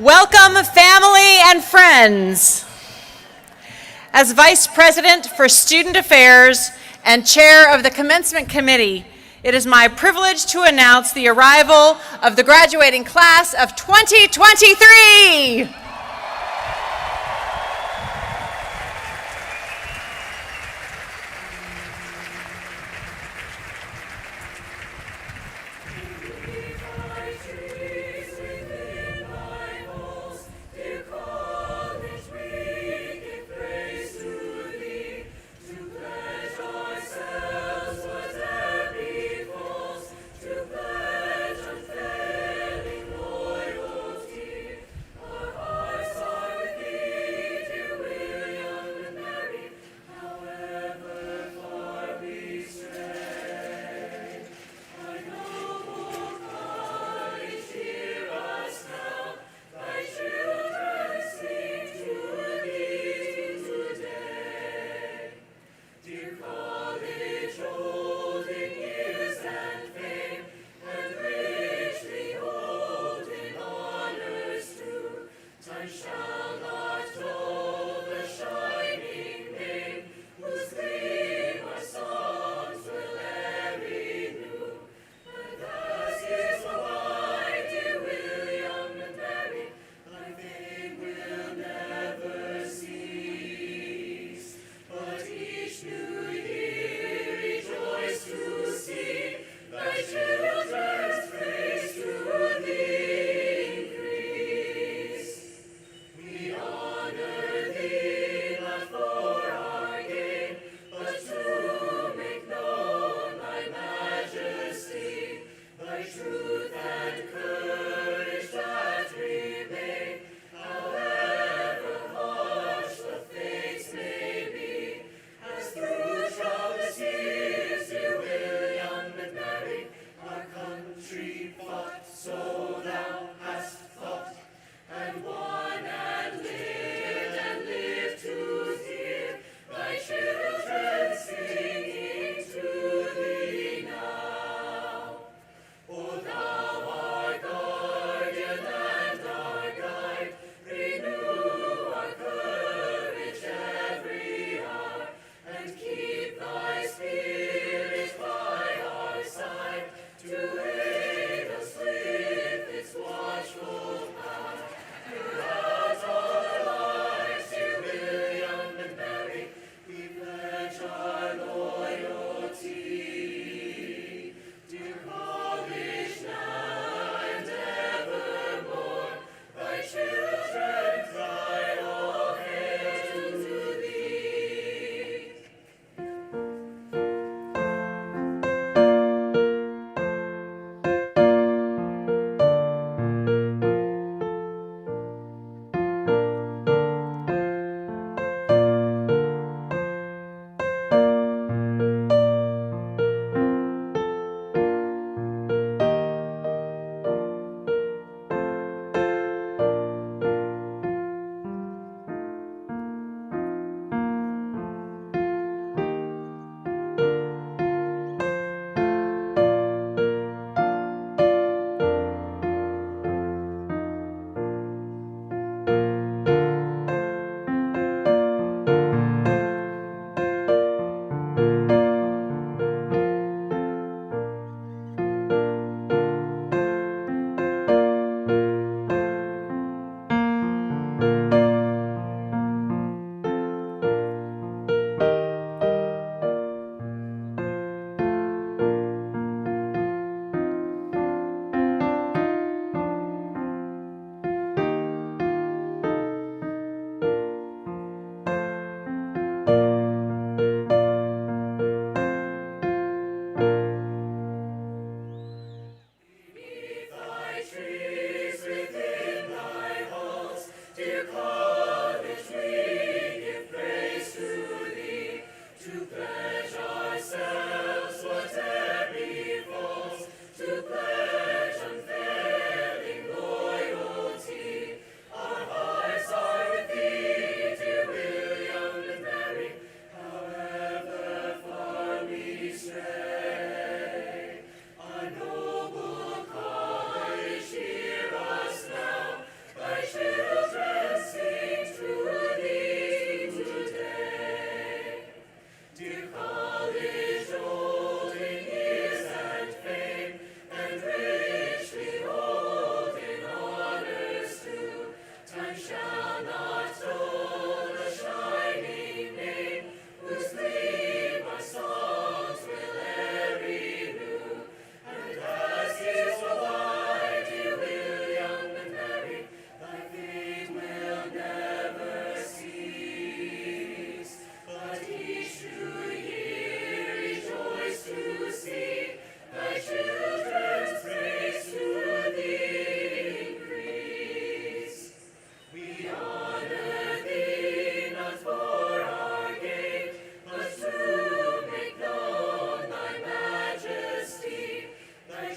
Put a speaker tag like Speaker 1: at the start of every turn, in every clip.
Speaker 1: Welcome, family and friends. As Vice President for Student Affairs and Chair of the Commencement Committee, it is my privilege to announce the arrival of the graduating class of 2023.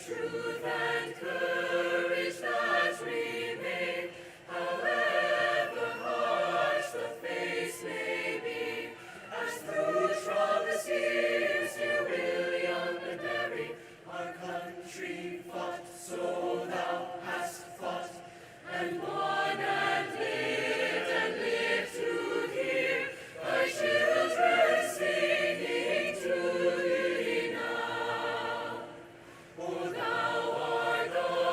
Speaker 2: truth and courage that remain, however harsh the face may be, as through troublous years, dear William and Mary, our country fought, so thou hast fought, and won and lived to hear thy children singing to thee now. O thou art the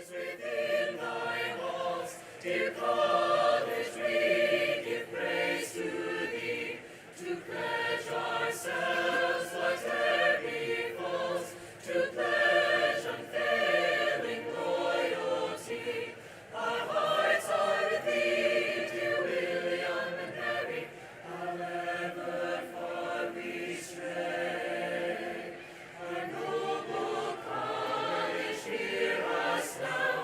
Speaker 2: Within thy halls, dear college, we give praise to thee, to pledge ourselves whate'er befalls, to pledge unfailing loyalty. Our hearts are with thee, dear William and Mary, however far we stray. Our noble college, hear us now,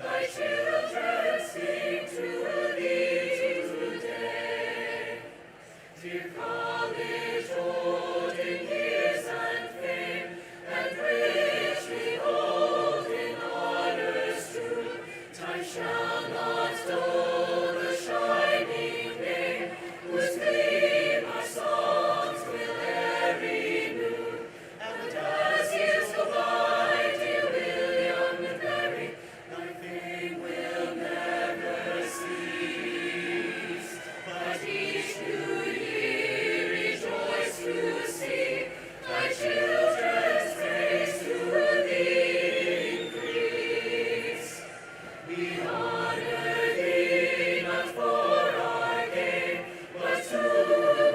Speaker 2: thy children sing to thee today. Dear college, old in years and fame, and richly old in honors true, time shall not dull the shining name, whose gleam our songs will e'er renew. And as years go by, dear William and Mary, thy fame will never cease. But each new year rejoice to see thy children's praise to thee increase. We honor thee not for our gain, but to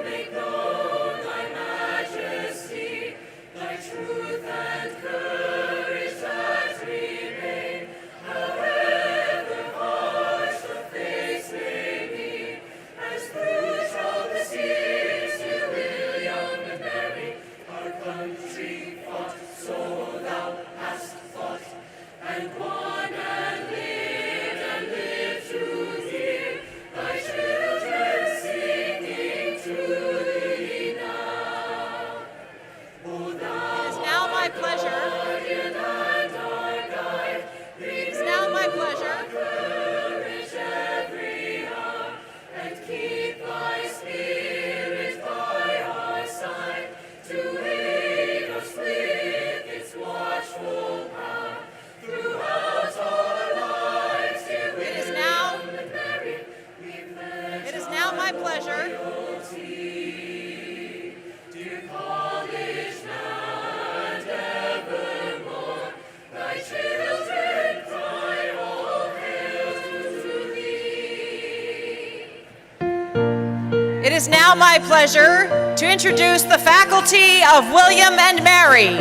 Speaker 2: make known thy majesty, thy truth and courage that remain, however harsh the fates may be. As through troublous years, dear William and Mary, our country fought, so thou hast fought, and won and lived to hear thy children singing to thee now. O thou
Speaker 1: It is now my pleasure.
Speaker 2: guardian and our guide,
Speaker 1: It is now my pleasure
Speaker 2: courage every hour, and keep thy spirit by our side, to aid us with its watchful power. Throughout our lives, dear
Speaker 1: It is now.
Speaker 2: William and Mary, we pledge
Speaker 1: It is now my pleasure.
Speaker 2: loyalty. Dear college, now and evermore, thy children cry, all hail to thee.
Speaker 1: It is now my pleasure to introduce the faculty of William and Mary.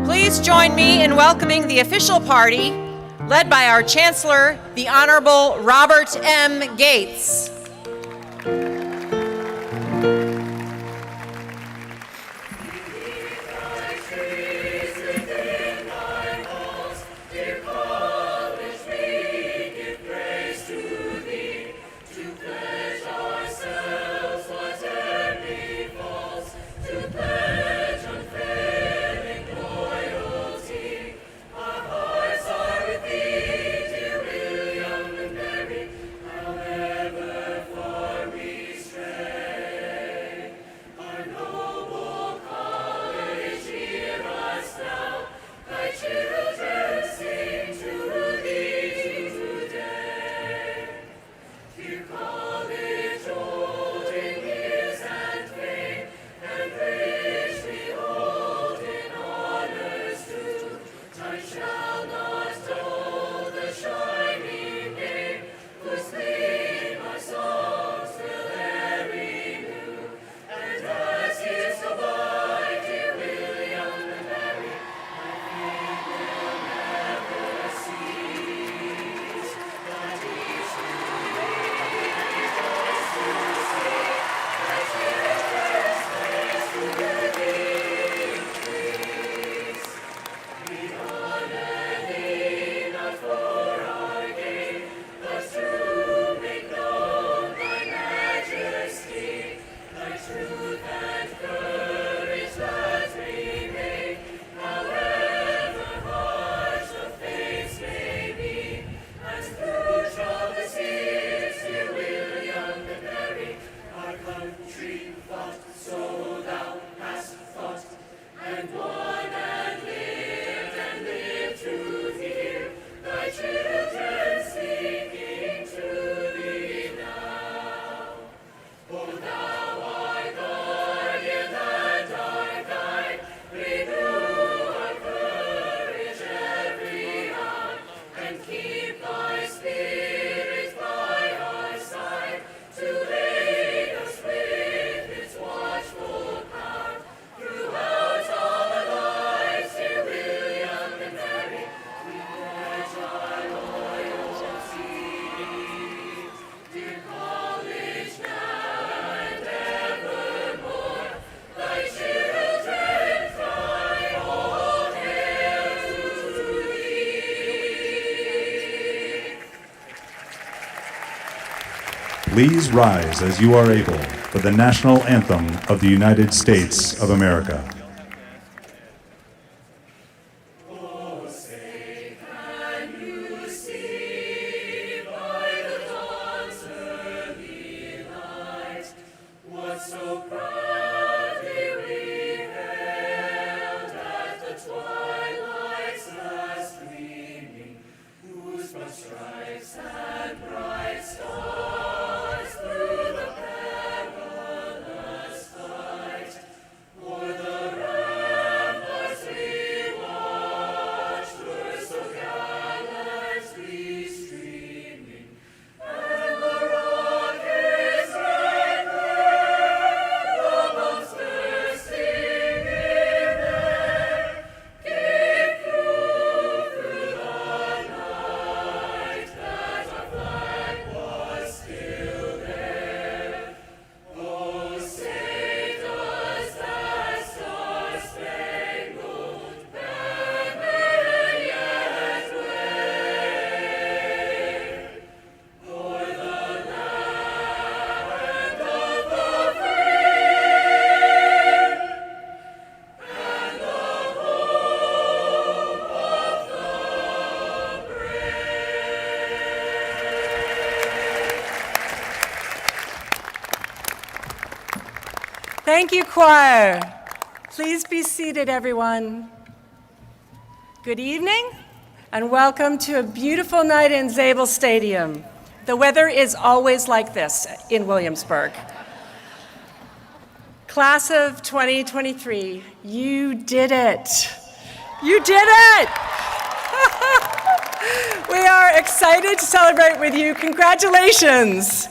Speaker 1: Please join me in welcoming the official party, led by our Chancellor, the Honorable Robert M. Gates.
Speaker 2: However far we
Speaker 3: Please rise as you are able for the national anthem of the United States of America.
Speaker 4: Thank you, choir. Please be seated, everyone. Good evening, and welcome to a beautiful night in Zabel Stadium. The weather is always like this in Williamsburg. Class of 2023, you did it. You did it! We are excited to celebrate with you. Congratulations.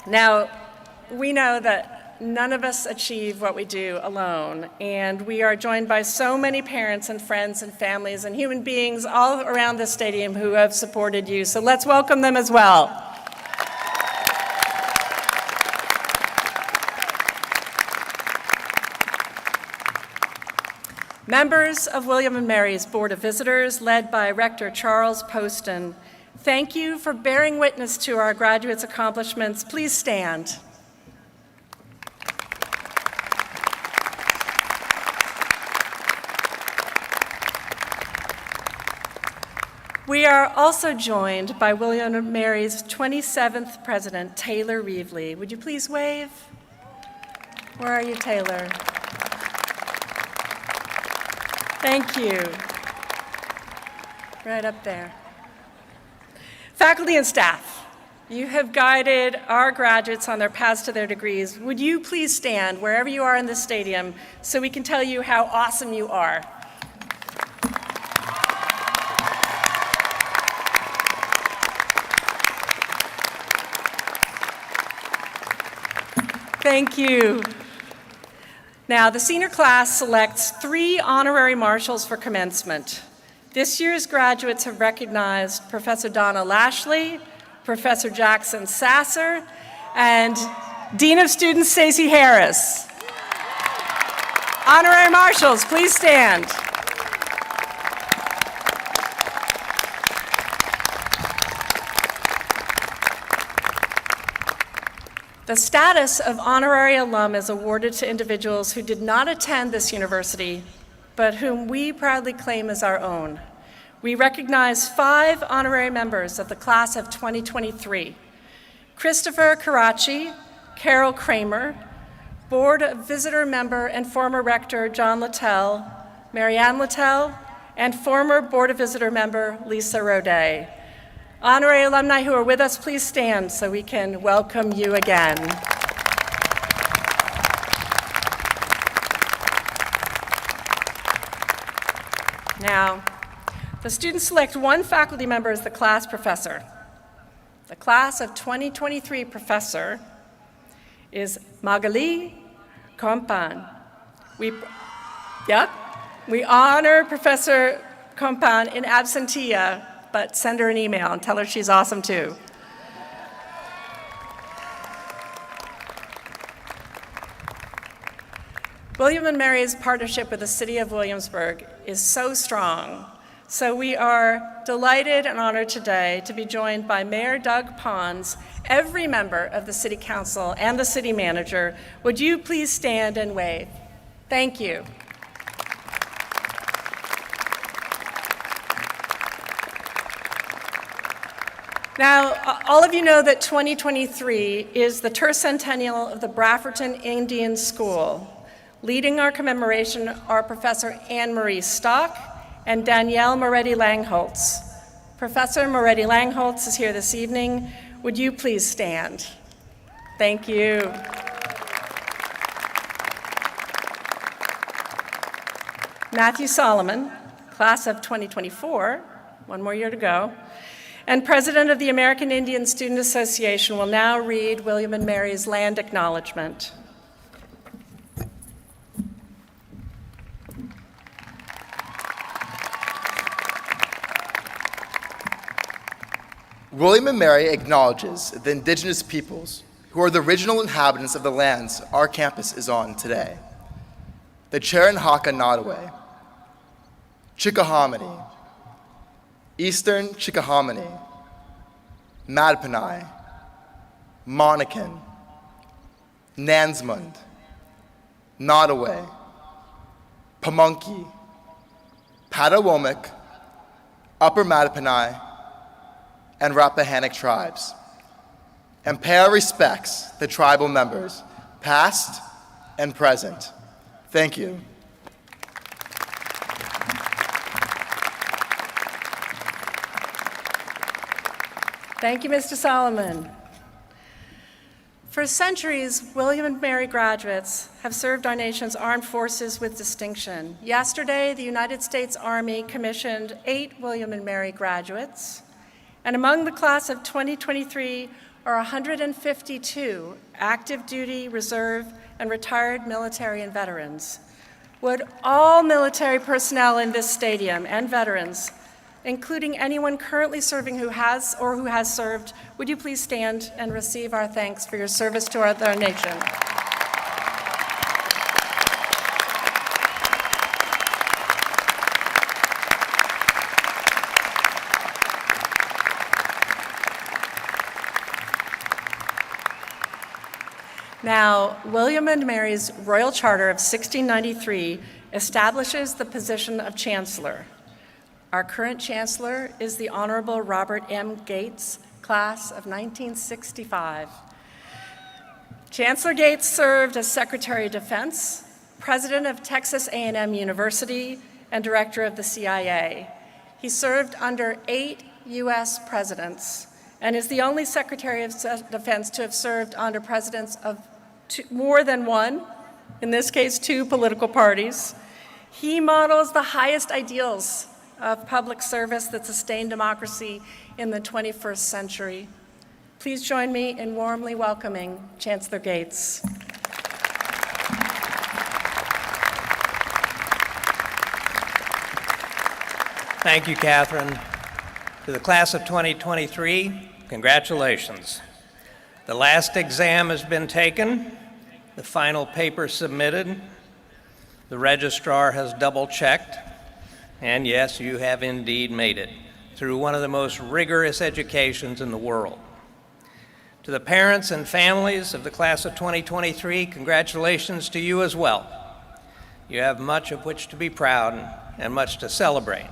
Speaker 4: Now, we know that none of us achieve what we do alone, and we are joined by so many parents and friends and families and human beings all around the stadium who have supported you, so let's welcome them as well. Members of William & Mary's Board of Visitors, led by Rector Charles Poston, thank you for bearing witness to our graduates' accomplishments. Please stand. We are also joined by William & Mary's 27th president, Taylor Reevely. Would you please wave? Where are you, Taylor? Thank you. Right up there. Faculty and staff, you have guided our graduates on their paths to their degrees. Would you please stand wherever you are in this stadium so we can tell you how awesome you are? Thank you. Now, the senior class selects 3 honorary marshals for commencement. This year's graduates have recognized Professor Donna Lashley, Professor Jackson Sasser, and Dean of Students Stacey Harris. Honorary marshals, please stand. The status of honorary alum is awarded to individuals who did not attend this university, but whom we proudly claim as our own. We recognize 5 honorary members of the class of 2023. Christopher Karachi, Carol Kramer, Board of Visitor member and former Rector John Littell, Marianne Littell, and former Board of Visitor member Lisa Roday. Honorary alumni who are with us, please stand so we can welcome you again. Now, the students select 1 faculty member as the class professor. The class of 2023 professor is Magali Compan. We honor Professor Compan in absentia, but send her an email and tell her she's awesome too. William & Mary's partnership with the City of Williamsburg is so strong, so we are delighted and honored today to be joined by Mayor Doug Pons every member of the City Council and the City Manager, would you please stand and wave? Thank you. Now, all of you know that 2023 is the tercentennial of the Brafferton Indian School. Leading our commemoration are Professor Anne-Marie Stock and Danielle Moretti-Langholtz. Professor Moretti-Langholtz is here this evening. Would you please stand? Thank you. Matthew Solomon, class of 2024, one more year to go, and President of the American Indian Student Association will now read William and Mary's land acknowledgement.
Speaker 5: William and Mary acknowledges the indigenous peoples who are the original inhabitants of the lands our campus is on today. The Cherenhaka Nottoway, Chickahominy, Eastern Chickahominy, Mattaponi, Monacan, Nansmond, Nottoway, Pamunkey, Patawomic, Upper Mattaponi, and Rappahannock tribes, and pay our respects to tribal members, past and present. Thank you.
Speaker 4: Thank you, Mr. Solomon. For centuries, William and Mary graduates have served our nation's armed forces with distinction. Yesterday, the United States Army commissioned 8 William and Mary graduates, and among the class of 2023 are 152 active duty, reserve, and retired military and veterans. Would all military personnel in this stadium and veterans, including anyone currently serving who has served, would you please stand and receive our thanks for your service to our nation? Now, William and Mary's Royal Charter of 1693 establishes the position of Chancellor. Our current Chancellor is the Honorable Robert M. Gates, class of 1965. Chancellor Gates served as Secretary of Defense, President of Texas A&M University, and Director of the CIA. He served under 8 U.S. presidents and is the only Secretary of Defense to have served under presidents of more than one, in this case 2 political parties. He models the highest ideals of public service that sustain democracy in the 21st century. Please join me in warmly welcoming Chancellor Gates.
Speaker 6: Thank you, Catherine. To the class of 2023, congratulations. The last exam has been taken, the final paper submitted, the registrar has double-checked, and yes, you have indeed made it through one of the most rigorous educations in the world. To the parents and families of the class of 2023, congratulations to you as well. You have much of which to be proud and much to celebrate.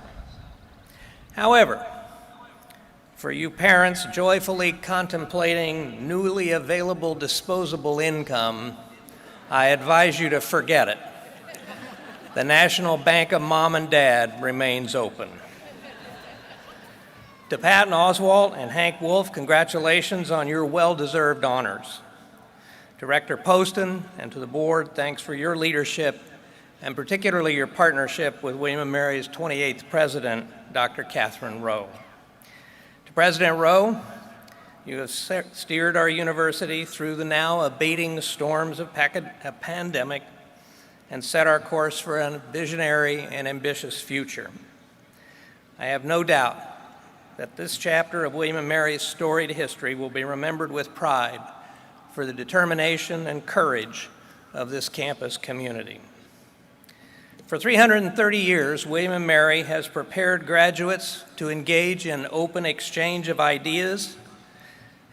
Speaker 6: However, for you parents joyfully contemplating newly available disposable income, I advise you to forget it. The National Bank of Mom and Dad remains open. To Patton Oswalt and Hank Wolf, congratulations on your well-deserved honors. To Rector Poston and to the board, thanks for your leadership and particularly your partnership with William & Mary's 28th president, Dr. Catherine Rowe. To President Rowe, you have steered our university through the now abating storms of a pandemic and set our course for a visionary and ambitious future. I have no doubt that this chapter of William & Mary's storied history will be remembered with pride for the determination and courage of this campus community. For 330 years, William & Mary has prepared graduates to engage in open exchange of ideas,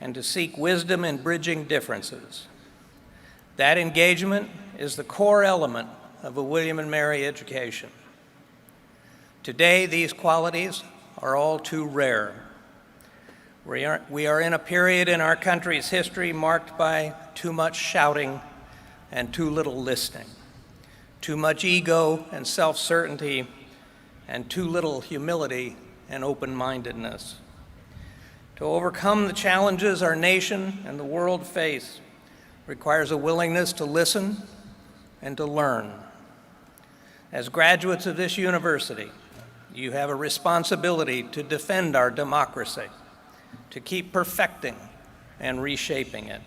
Speaker 6: and to seek wisdom in bridging differences. That engagement is the core element of a William and Mary education. Today, these qualities are all too rare. We are in a period in our country's history marked by too much shouting and too little listening, too much ego and self-certainty, and too little humility and open-mindedness. To overcome the challenges our nation and the world face requires a willingness to listen and to learn. As graduates of this university, you have a responsibility to defend our democracy, to keep perfecting and reshaping it.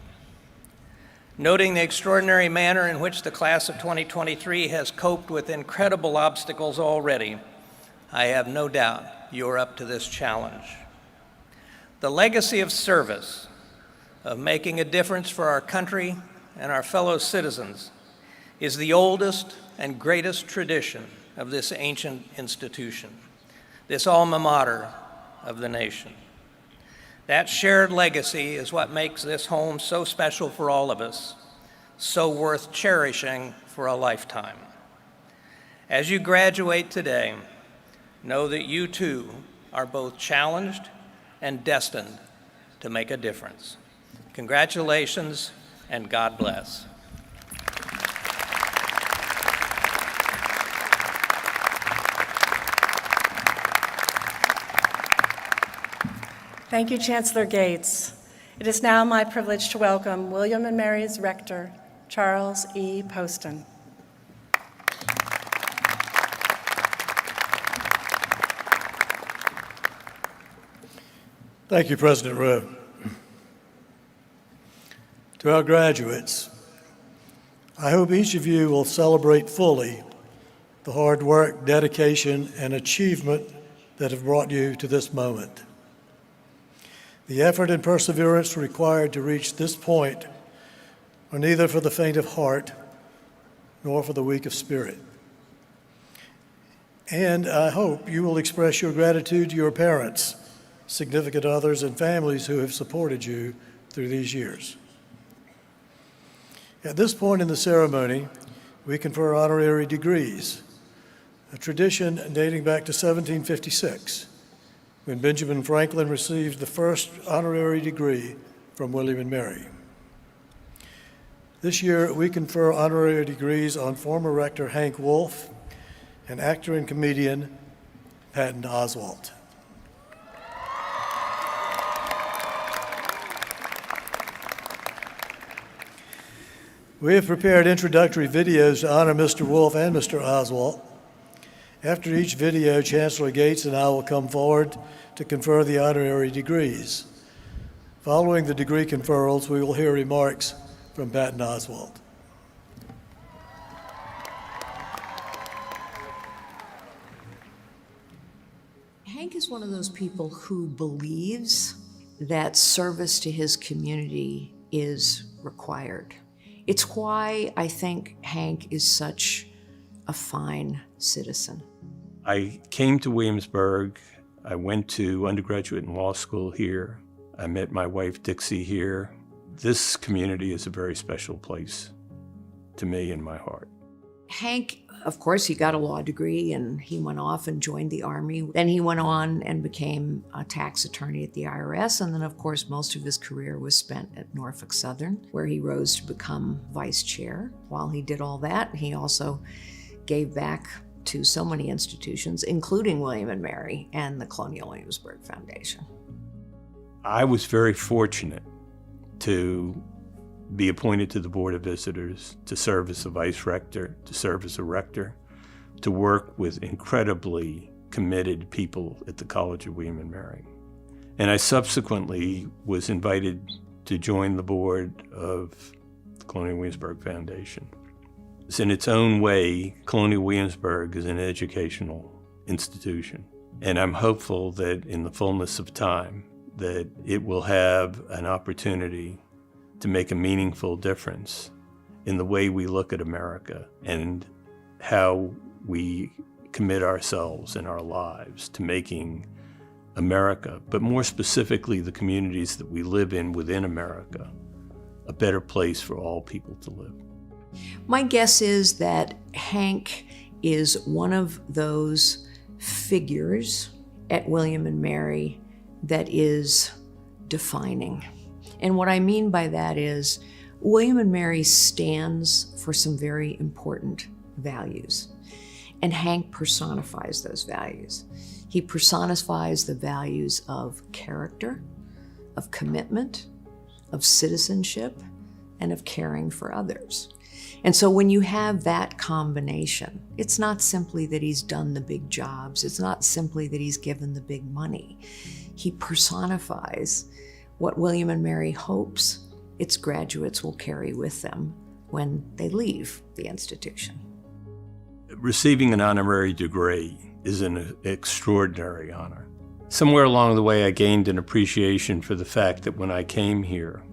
Speaker 6: Noting the extraordinary manner in which the class of 2023 has coped with incredible obstacles already, I have no doubt you're up to this challenge. The legacy of service, of making a difference for our country and our fellow citizens, is the oldest and greatest tradition of this ancient institution, this alma mater of the nation. That shared legacy is what makes this home so special for all of us, so worth cherishing for a lifetime. As you graduate today, know that you too are both challenged and destined to make a difference. Congratulations and God bless.
Speaker 4: Thank you, Chancellor Gates. It is now my privilege to welcome William and Mary's Rector, Charles E. Poston.
Speaker 7: Thank you, President Rowe. To our graduates, I hope each of you will celebrate fully the hard work, dedication, and achievement that have brought you to this moment. The effort and perseverance required to reach this point are neither for the faint of heart nor for the weak of spirit. And I hope you will express your gratitude to your parents, significant others, and families who have supported you through these years. At this point in the ceremony, we confer honorary degrees, a tradition dating back to 1756, when Benjamin Franklin received the first honorary degree from William and Mary. This year, we confer honorary degrees on former Rector Hank Wolf and actor and comedian Patton Oswalt. We have prepared introductory videos to honor Mr. Wolf and Mr. Oswalt. After each video, Chancellor Gates and I will come forward to confer the honorary degrees. Following the degree conferrals, we will hear remarks from Patton Oswalt.
Speaker 8: Hank is one of those people who believes that service to his community is required. It's why I think Hank is such a fine citizen.
Speaker 9: I came to Williamsburg. I went to undergraduate and law school here. I met my wife Dixie here. This community is a very special place to me in my heart.
Speaker 8: Hank, of course, he got a law degree and he went off and joined the Army. Then he went on and became a tax attorney at the IRS. And then, of course, most of his career was spent at Norfolk Southern, where he rose to become vice chair. While he did all that, he also gave back to so many institutions, including William and Mary and the Colonial Williamsburg Foundation.
Speaker 9: I was very fortunate to be appointed to the Board of Visitors, to serve as a vice rector, to serve as a rector, to work with incredibly committed people at the College of William and Mary. And I subsequently was invited to join the board of the Colonial Williamsburg Foundation. In its own way, Colonial Williamsburg is an educational institution. And I'm hopeful that in the fullness of time, that it will have an opportunity to make a meaningful difference in the way we look at America and how we commit ourselves and our lives to making America, but more specifically the communities that we live in within America, a better place for all people to live.
Speaker 8: My guess is that Hank is one of those figures at William and Mary that is defining. And what I mean by that is William and Mary stands for some very important values, and Hank personifies those values. He personifies the values of character, of commitment, of citizenship, and of caring for others. And so when you have that combination, it's not simply that he's done the big jobs, it's not simply that he's given the big money. He personifies what William and Mary hopes its graduates will carry with them when they leave the institution.
Speaker 9: Receiving an honorary degree is an extraordinary honor. Somewhere along the way, I gained an appreciation for the fact that when I came here,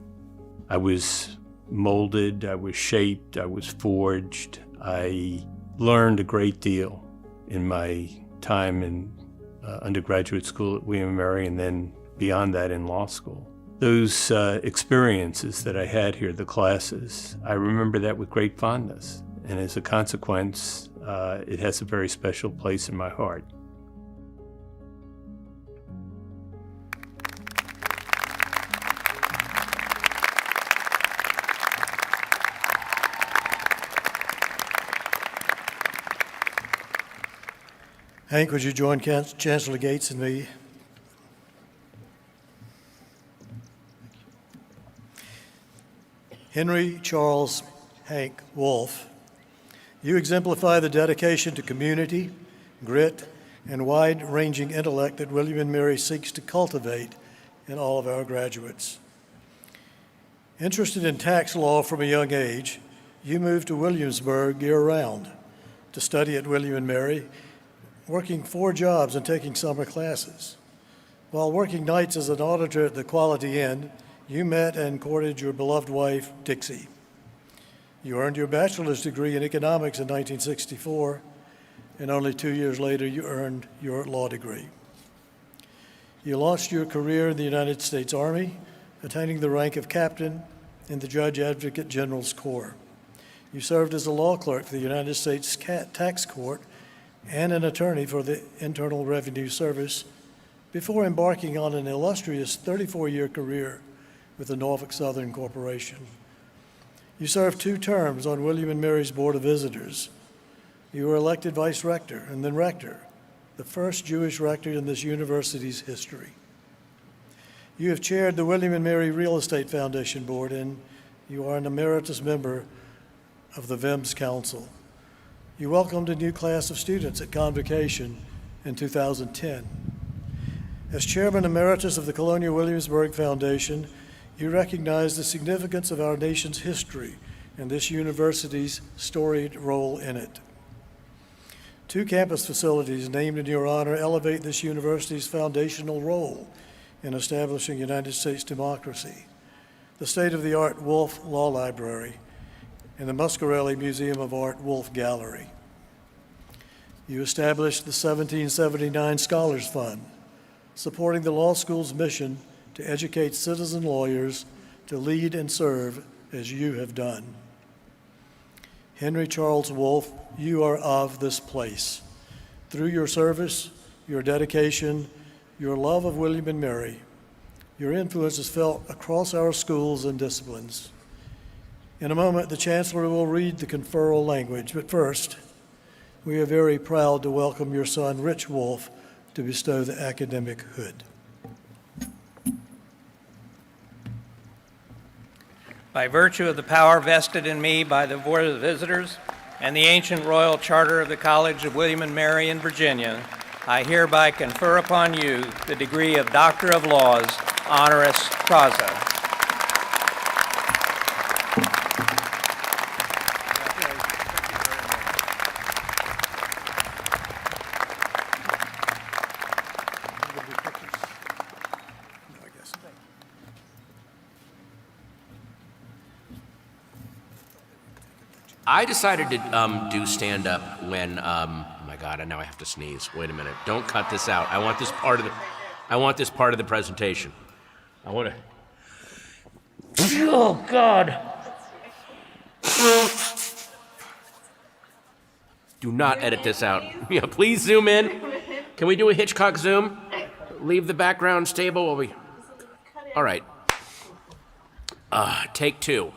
Speaker 9: I was molded, I was shaped, I was forged. I learned a great deal in my time in undergraduate school at William & Mary, and then beyond that in law school. Those experiences that I had here, the classes, I remember that with great fondness. And as a consequence, it has a very special place in my heart.
Speaker 7: Hank, would you join Chancellor Gates and me? Henry Charles Hank Wolf, you exemplify the dedication to community, grit, and wide-ranging intellect that William & Mary seeks to cultivate in all of our graduates. Interested in tax law from a young age, you moved to Williamsburg year-round to study at William & Mary, working 4 jobs and taking summer classes. While working nights as an auditor at the Quality Inn, you met and courted your beloved wife, Dixie. You earned your bachelor's degree in economics in 1964, and only 2 years later, you earned your law degree. You launched your career in the United States Army, attaining the rank of captain in the Judge Advocate General's Corps. You served as a law clerk for the United States Tax Court and an attorney for the Internal Revenue Service before embarking on an illustrious 34-year career with the Norfolk Southern Corporation. You served 2 terms on William & Mary's Board of Visitors. You were elected vice rector and then rector, the first Jewish rector in this university's history. You have chaired the William & Mary Real Estate Foundation Board, and you are an emeritus member of the VIMS Council. You welcomed a new class of students at Convocation in 2010. As Chairman Emeritus of the Colonial Williamsburg Foundation, you recognize the significance of our nation's history and this university's storied role in it. 2 campus facilities named in your honor elevate this university's foundational role in establishing United States democracy: the state-of-the-art Wolf Law Library and the Muscarelli Museum of Art Wolf Gallery. You established the 1779 Scholars Fund, supporting the law school's mission to educate citizen lawyers to lead and serve as you have done. Henry Charles Wolf, you are of this place. Through your service, your dedication, your love of William & Mary, your influence is felt across our schools and disciplines. In a moment, the Chancellor will read the conferral language, but first, we are very proud to welcome your son, Rich Wolf, to bestow the academic hood.
Speaker 6: By virtue of the power vested in me by the Board of Visitors and the ancient royal charter of the College of William & Mary in Virginia, I hereby confer upon you the degree of Doctor of Laws, honoris causa.
Speaker 10: I decided to do stand-up when, oh my God, now I have to sneeze. Wait a minute. Don't cut this out. I want this part of the... I want this part of the presentation. I want to... Oh, God. Do not edit this out. Yeah, please zoom in. Can we do a Hitchcock zoom? Leave the background stable while we... All right. Take 2.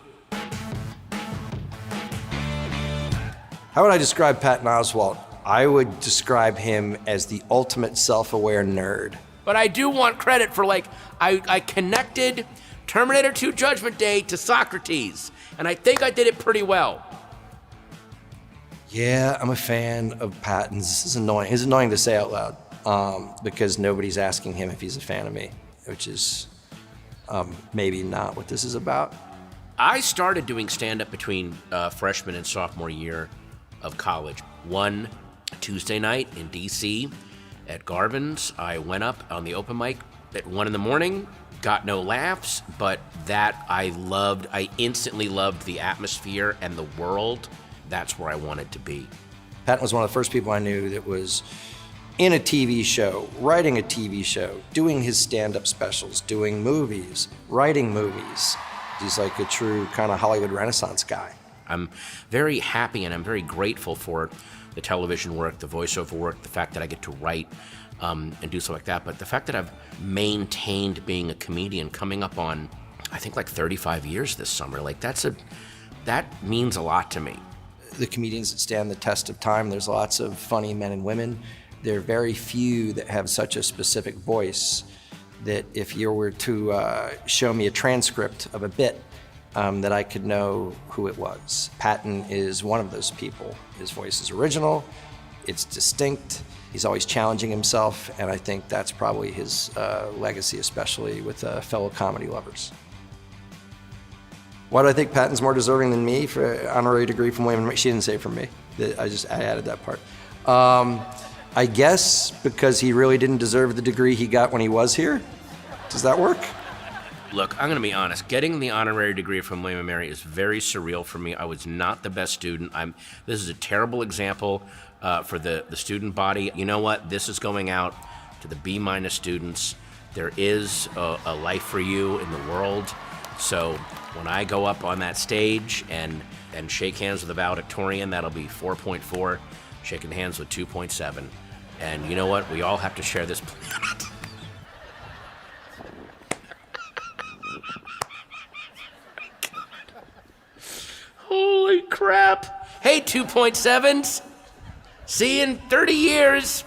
Speaker 11: How would I describe Patton Oswalt? I would describe him as the ultimate self-aware nerd.
Speaker 10: But I do want credit for, like, I connected Terminator 2 Judgment Day to Socrates, and I think I did it pretty well.
Speaker 11: Yeah, I'm a fan of Patton's. This is annoying. It's annoying to say out loud because nobody's asking him if he's a fan of me, which is maybe not what this is about.
Speaker 10: I started doing stand-up between freshman and sophomore year of college. One Tuesday night in D.C. at Garvin's, I went up on the open mic at 1 in the morning, got no laughs, but that I loved. I instantly loved the atmosphere and the world. That's where I wanted to be.
Speaker 11: Patton was one of the first people I knew that was in a TV show, writing a TV show, doing his stand-up specials, doing movies, writing movies. He's like a true kind of Hollywood Renaissance guy.
Speaker 10: I'm very happy and I'm very grateful for the television work, the voiceover work, the fact that I get to write and do stuff like that. But the fact that I've maintained being a comedian coming up on, I think, like 35 years this summer, like that means a lot to me.
Speaker 11: The comedians that stand the test of time, there's lots of funny men and women. There are very few that have such a specific voice that if you were to show me a transcript of a bit, that I could know who it was. Patton is one of those people. His voice is original, it's distinct, he's always challenging himself, and I think that's probably his legacy, especially with fellow comedy lovers. Why do I think Patton's more deserving than me for an honorary degree from William & Mary? She didn't say from me. I added that part. I guess because he really didn't deserve the degree he got when he was here. Does that work?
Speaker 10: Look, I'm gonna be honest. Getting the honorary degree from William & Mary is very surreal for me. I was not the best student. This is a terrible example for the student body. You know what? This is going out to the B- students. There is a life for you in the world. So when I go up on that stage and shake hands with a valedictorian, that'll be 4.4. Shaking hands with 2.7. And you know what? We all have to share this planet. Holy crap. Hey, 2.7s. See you in 30 years.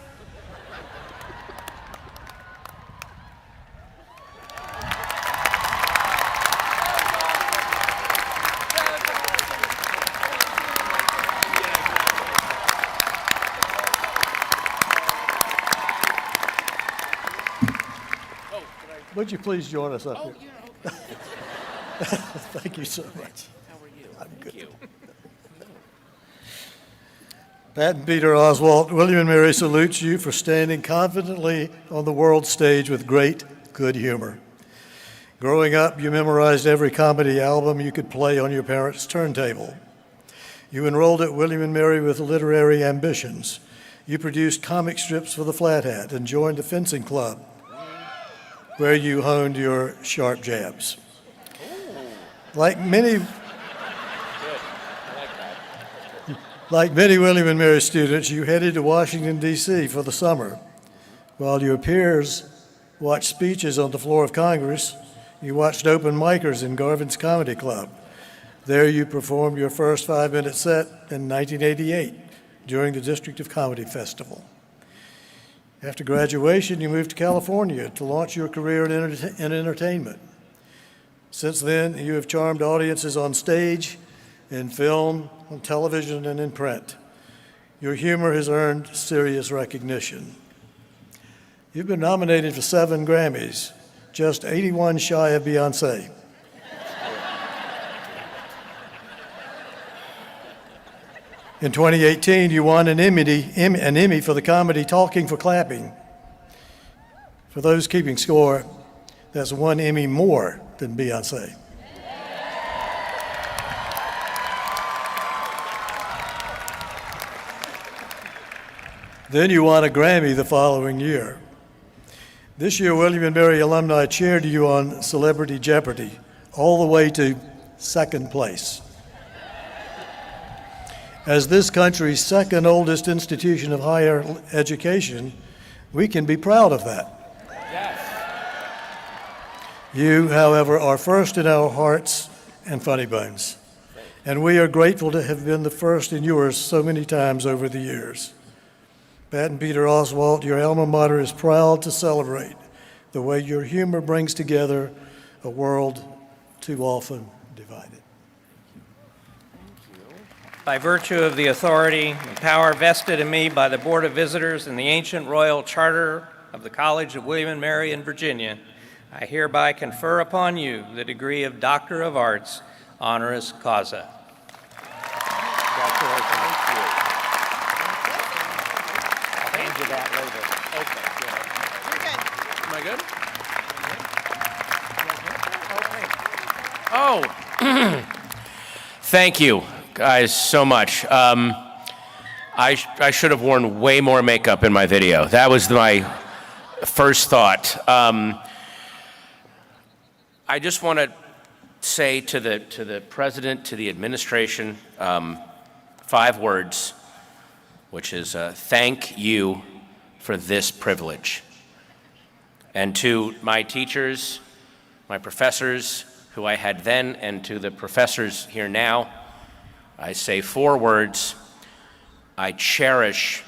Speaker 7: Would you please join us up here? Thank you so much.
Speaker 10: How are you?
Speaker 7: I'm good. Patton Peter Oswalt, William & Mary salutes you for standing confidently on the world stage with great good humor. Growing up, you memorized every comedy album you could play on your parents' turntable. You enrolled at William & Mary with literary ambitions. You produced comic strips for the Flat Hat and joined the fencing club, where you honed your sharp jabs. Like many William & Mary students, you headed to Washington, D.C. for the summer. While your peers watched speeches on the floor of Congress, you watched open micers in Garvin's Comedy Club. There you performed your first 5-minute set in 1988 during the District of Comedy Festival. After graduation, you moved to California to launch your career in entertainment. Since then, you have charmed audiences on stage, in film, on television, and in print. Your humor has earned serious recognition. You've been nominated for 7 Grammys, just 81 shy of Beyoncé. In 2018, you won an Emmy for the comedy Talking for Clapping. For those keeping score, that's 1 Emmy more than Beyoncé. Then you won a Grammy the following year. This year, William & Mary alumni cheered you on Celebrity Jeopardy, all the way to second place. As this country's second oldest institution of higher education, we can be proud of that.
Speaker 6: Yes.
Speaker 7: You, however, are first in our hearts and funny bones, and we are grateful to have been the first in yours so many times over the years. Pat and Peter Oswalt, your alma mater is proud to celebrate the way your humor brings together a world too often divided.
Speaker 6: By virtue of the authority and power vested in me by the Board of Visitors and the ancient royal charter of the College of William & Mary in Virginia, I hereby confer upon you the degree of Doctor of Arts, honoris causa. Congratulations. I'll hand you that later. Okay, good. Am I good?
Speaker 10: Oh, thank you guys so much. I should have worn way more makeup in my video. That was my first thought. I just want to say to the president, to the administration, 5 words, which is thank you for this privilege. And to my teachers, my professors who I had then, and to the professors here now, I say 4 words. I cherish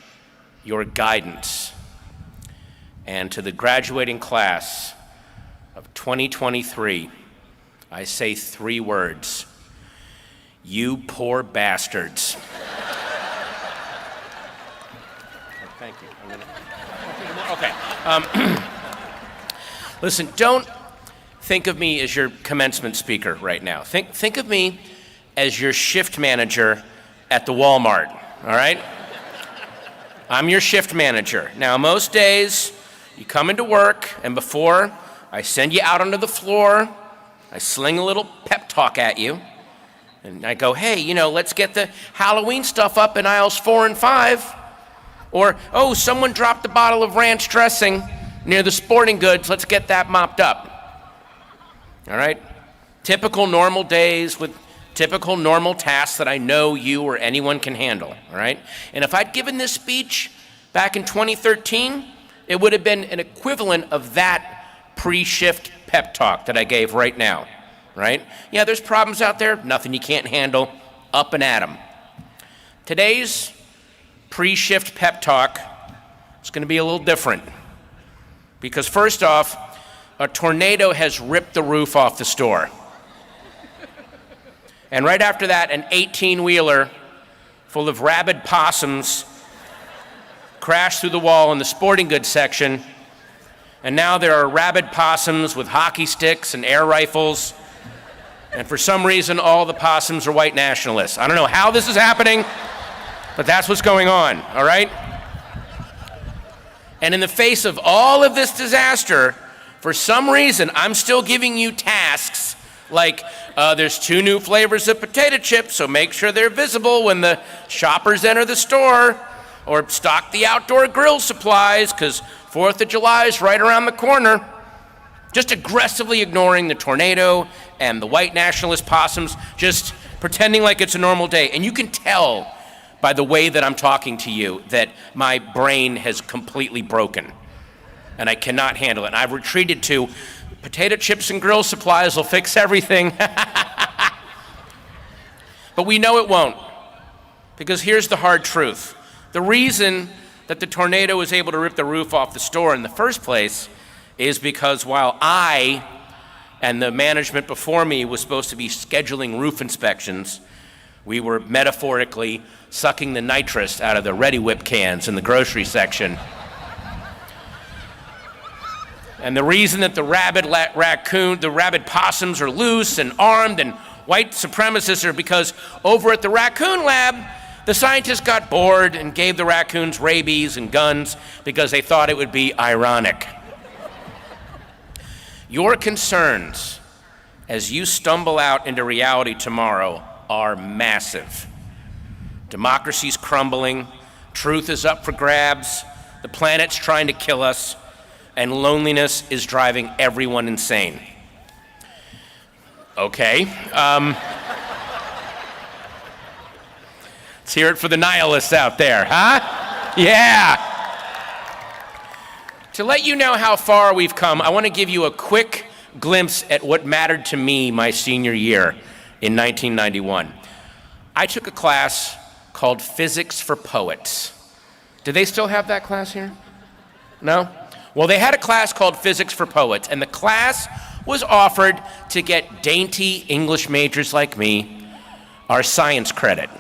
Speaker 10: your guidance. And to the graduating class of 2023, I say 3 words. You poor bastards. Thank you. Okay. Listen, don't think of me as your commencement speaker right now. Think of me as your shift manager at the Walmart, all right? I'm your shift manager. Now, most days, you come into work, and before I send you out onto the floor, I sling a little pep talk at you, and I go, hey, let's get the Halloween stuff up in aisles 4 and 5. Or, oh, someone dropped a bottle of ranch dressing near the sporting goods, let's get that mopped up. All right? Typical normal days with typical normal tasks that I know you or anyone can handle, all right? And if I'd given this speech back in 2013, it would have been an equivalent of that pre-shift pep talk that I gave right now, right? Yeah, there's problems out there, nothing you can't handle, up and at 'em. Today's pre-shift pep talk is going to be a little different. Because first off, a tornado has ripped the roof off the store. And right after that, an 18-wheeler full of rabid possums crashed through the wall in the sporting goods section. And now there are rabid possums with hockey sticks and air rifles. And for some reason, all the possums are white nationalists. I don't know how this is happening, but that's what's going on, all right? And in the face of all of this disaster, for some reason, I'm still giving you tasks like there's 2 new flavors of potato chips, so make sure they're visible when the shoppers enter the store, or stock the outdoor grill supplies because 4th of July is right around the corner. Just aggressively ignoring the tornado and the white nationalist possums, just pretending like it's a normal day. And you can tell by the way that I'm talking to you that my brain has completely broken and I cannot handle it. And I've retreated to potato chips and grill supplies will fix everything. But we know it won't, because here's the hard truth. The reason that the tornado was able to rip the roof off the store in the first place is because while I and the management before me was supposed to be scheduling roof inspections, we were metaphorically sucking the nitrous out of the Ready Whip cans in the grocery section. And the reason that the rabid possums are loose and armed and white supremacists are because over at the raccoon lab, the scientists got bored and gave the raccoons rabies and guns because they thought it would be ironic. Your concerns as you stumble out into reality tomorrow are massive. Democracy's crumbling, truth is up for grabs, the planet's trying to kill us, and loneliness is driving everyone insane. Okay. Let's hear it for the nihilists out there, huh? Yeah. To let you know how far we've come, I want to give you a quick glimpse at what mattered to me my senior year in 1991. I took a class called Physics for Poets. Do they still have that class here? No? Well, they had a class called Physics for Poets, and the class was offered to get dainty English majors like me our science credit.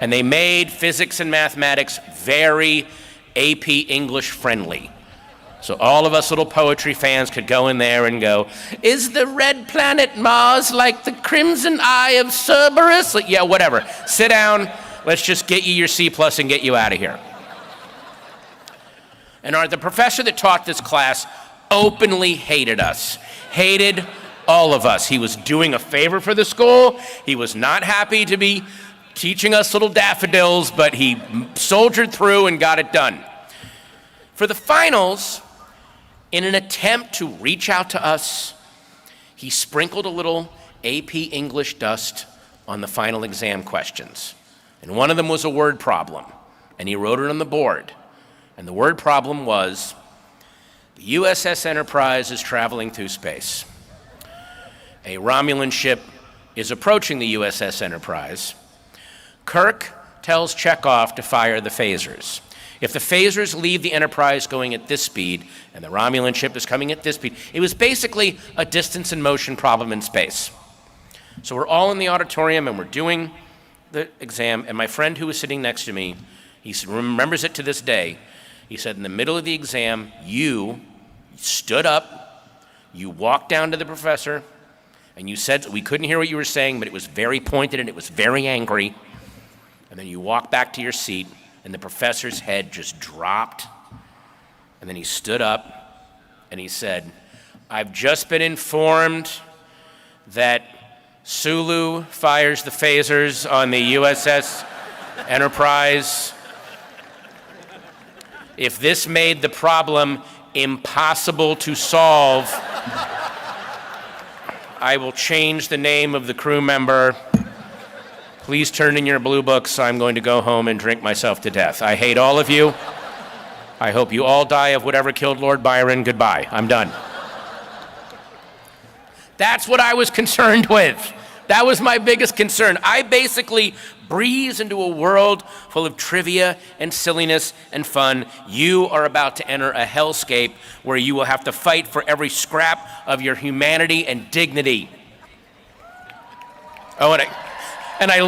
Speaker 10: And they made physics and mathematics very AP English friendly. So all of us little poetry fans could go in there and go, is the red planet Mars like the crimson eye of Cerberus? Like, yeah, whatever. Sit down, let's just get you your C+ and get you out of here. And the professor that taught this class openly hated us, hated all of us. He was doing a favor for the school. He was not happy to be teaching us little daffodils, but he soldiered through and got it done. For the finals, in an attempt to reach out to us, he sprinkled a little AP English dust on the final exam questions. And one of them was a word problem, and he wrote it on the board. And the word problem was, the USS Enterprise is traveling through space. A Romulan ship is approaching the USS Enterprise. Kirk tells Chekhov to fire the phasers. If the phasers leave the Enterprise going at this speed, and the Romulan ship is coming at this speed, it was basically a distance and motion problem in space. So we're all in the auditorium and we're doing the exam, and my friend who was sitting next to me, he remembers it to this day. He said, in the middle of the exam, you stood up, you walked down to the professor, and you said, we couldn't hear what you were saying, but it was very pointed and it was very angry. And then you walked back to your seat, and the professor's head just dropped. And then he stood up and he said, I've just been informed that Sulu fires the phasers on the USS Enterprise. If this made the problem impossible to solve, I will change the name of the crew member. Please turn in your blue books. I'm going to go home and drink myself to death. I hate all of you. I hope you all die of whatever killed Lord Byron. Goodbye. I'm done. That's what I was concerned with. That was my biggest concern. I basically breeze into a world full of trivia and silliness and fun. You are about to enter a hellscape where you will have to fight for every scrap of your humanity and dignity. Oh, and I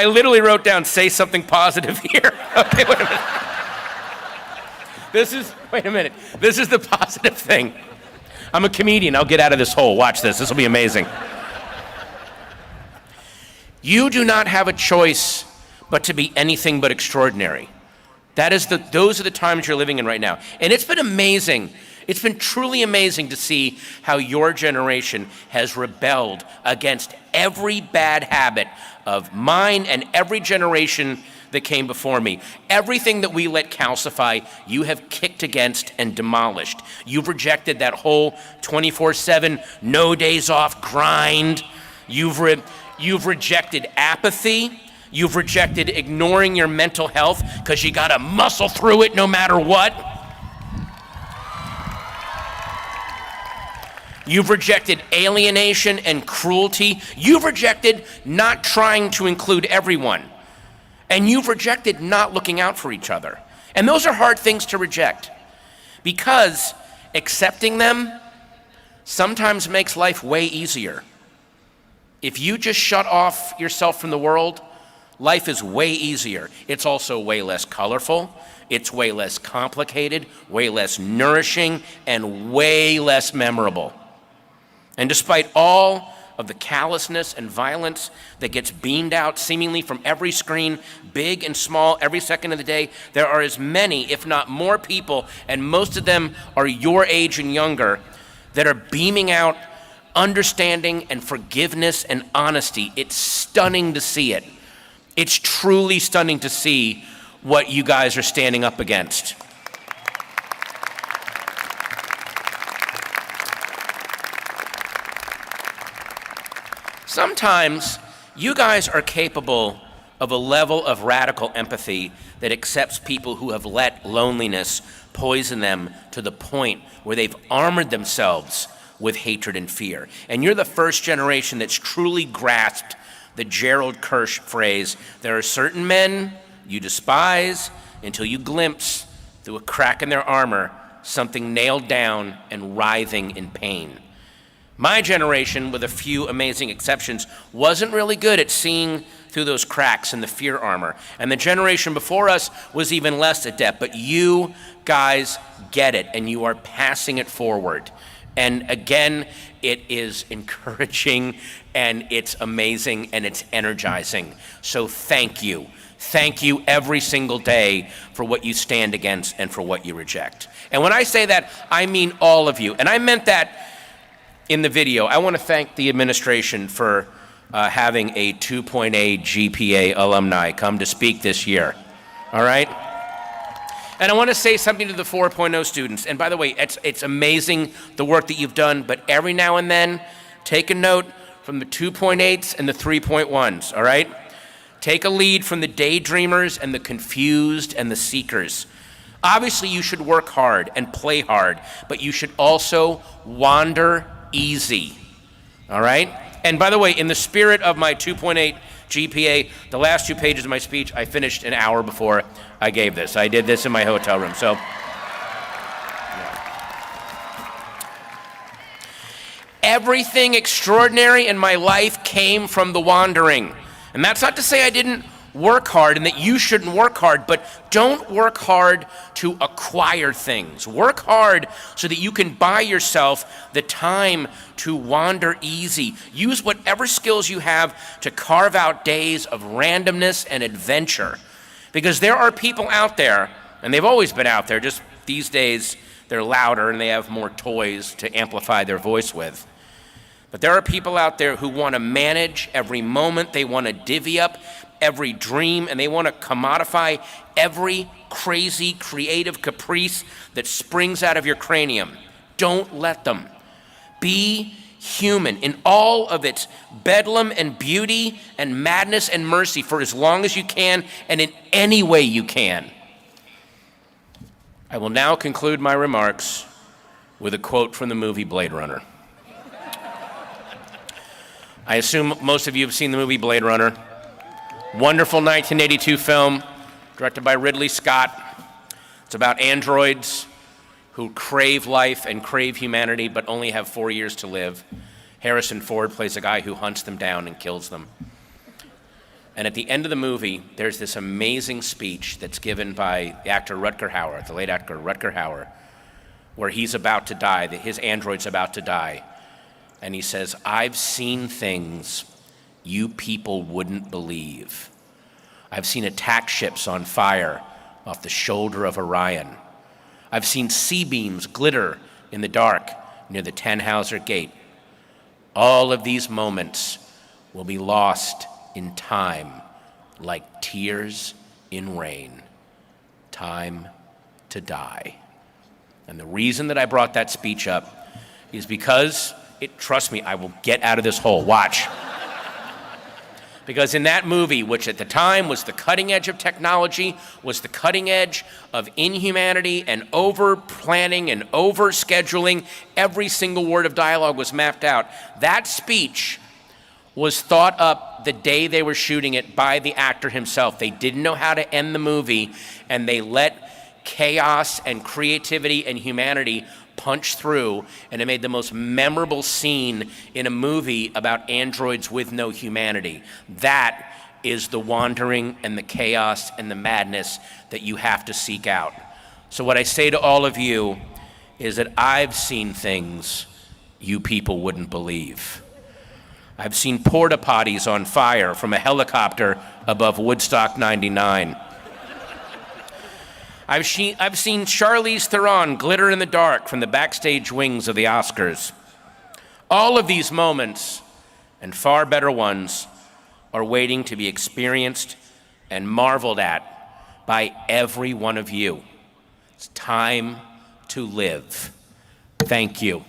Speaker 10: literally wrote down, say something positive here. Okay, wait a minute. Wait a minute. This is the positive thing. I'm a comedian. I'll get out of this hole. Watch this. This will be amazing. You do not have a choice but to be anything but extraordinary. Those are the times you're living in right now. And it's been amazing. It's been truly amazing to see how your generation has rebelled against every bad habit of mine and every generation that came before me. Everything that we let calcify, you have kicked against and demolished. You've rejected that whole 24/7, no days off grind. You've rejected apathy. You've rejected ignoring your mental health because you got to muscle through it no matter what. You've rejected alienation and cruelty. You've rejected not trying to include everyone. And you've rejected not looking out for each other. And those are hard things to reject because accepting them sometimes makes life way easier. If you just shut off yourself from the world, life is way easier. It's also way less colorful. It's way less complicated, way less nourishing, and way less memorable. And despite all of the callousness and violence that gets beamed out seemingly from every screen, big and small, every second of the day, there are as many, if not more people, and most of them are your age and younger, that are beaming out understanding and forgiveness and honesty. It's stunning to see it. It's truly stunning to see what you guys are standing up against. sometimes you guys are capable of a level of radical empathy that accepts people who have let loneliness poison them to the point where they've armored themselves with hatred and fear. And you're the first generation that's truly grasped the Gerald Kirsch phrase, there are certain men you despise until you glimpse through a crack in their armor something nailed down and writhing in pain. My generation, with a few amazing exceptions, wasn't really good at seeing through those cracks in the fear armor. And the generation before us was even less adept. But you guys get it, and you are passing it forward. And again, it is encouraging, and it's amazing, and it's energizing. So thank you. Thank you every single day for what you stand against and for what you reject. And when I say that, I mean all of you. And I meant that in the video. I want to thank the administration for having a 2.8 GPA alumni come to speak this year. All right? And I want to say something to the 4.0 students. And by the way, it's amazing the work that you've done, but every now and then, take a note from the 2.8s and the 3.1s, all right? Take a lead from the daydreamers and the confused and the seekers. Obviously, you should work hard and play hard, but you should also wander easy, all right? And by the way, in the spirit of my 2.8 GPA, the last 2 pages of my speech, I finished an hour before I gave this. I did this in my hotel room, so. Everything extraordinary in my life came from the wandering. And that's not to say I didn't work hard and that you shouldn't work hard, but don't work hard to acquire things. Work hard so that you can buy yourself the time to wander easy. Use whatever skills you have to carve out days of randomness and adventure. Because there are people out there, and they've always been out there, just these days they're louder and they have more toys to amplify their voice with. But there are people out there who want to manage every moment, they want to divvy up every dream, and they want to commodify every crazy creative caprice that springs out of your cranium. Don't let them. Be human in all of its bedlam and beauty and madness and mercy for as long as you can and in any way you can. I will now conclude my remarks with a quote from the movie Blade Runner. I assume most of you have seen the movie Blade Runner. Wonderful 1982 film, directed by Ridley Scott. It's about androids who crave life and crave humanity, but only have 4 years to live. Harrison Ford plays a guy who hunts them down and kills them. And at the end of the movie, there's this amazing speech that's given by the actor Rutger Hauer, the late actor Rutger Hauer, where he's about to die, his android's about to die. And he says, "I've seen things you people wouldn't believe. I've seen attack ships on fire off the shoulder of Orion. I've seen C-beams glitter in the dark near the Tannhauser Gate. All of these moments will be lost in time like tears in rain. Time to die." And the reason that I brought that speech up is because, trust me, I will get out of this hole. Watch. Because in that movie, which at the time was the cutting edge of technology, was the cutting edge of inhumanity and over-planning and over-scheduling, every single word of dialogue was mapped out. That speech was thought up the day they were shooting it by the actor himself. They didn't know how to end the movie, and they let chaos and creativity and humanity punch through, and it made the most memorable scene in a movie about androids with no humanity. That is the wandering and the chaos and the madness that you have to seek out. So what I say to all of you is that I've seen things you people wouldn't believe. I've seen porta potties on fire from a helicopter above Woodstock 99. I've seen Charlize Theron glitter in the dark from the backstage wings of the Oscars. All of these moments, and far better ones, are waiting to be experienced and marveled at by every one of you. It's time to live. Thank you.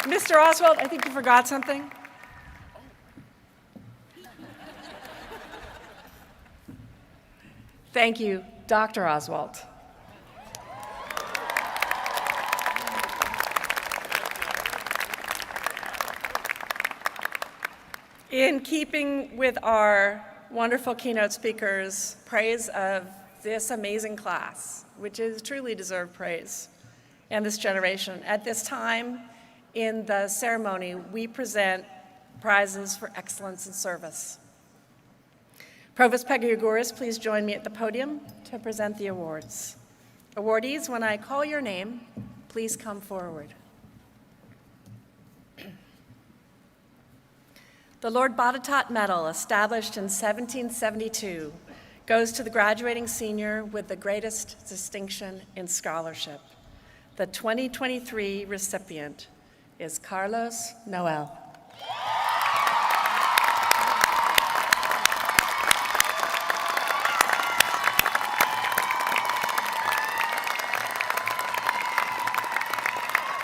Speaker 4: Mr. Oswald, I think you forgot something. Thank you, Dr. Oswald. In keeping with our wonderful keynote speakers' praise of this amazing class, which is truly deserved praise, and this generation, at this time in the ceremony, we present prizes for excellence in service. Provost Peggy-Uguris, please join me at the podium to present the awards. Awardees, when I call your name, please come forward. The Lord Botetourt Medal, established in 1772, goes to the graduating senior with the greatest distinction in scholarship. The 2023 recipient is Carlos Noel.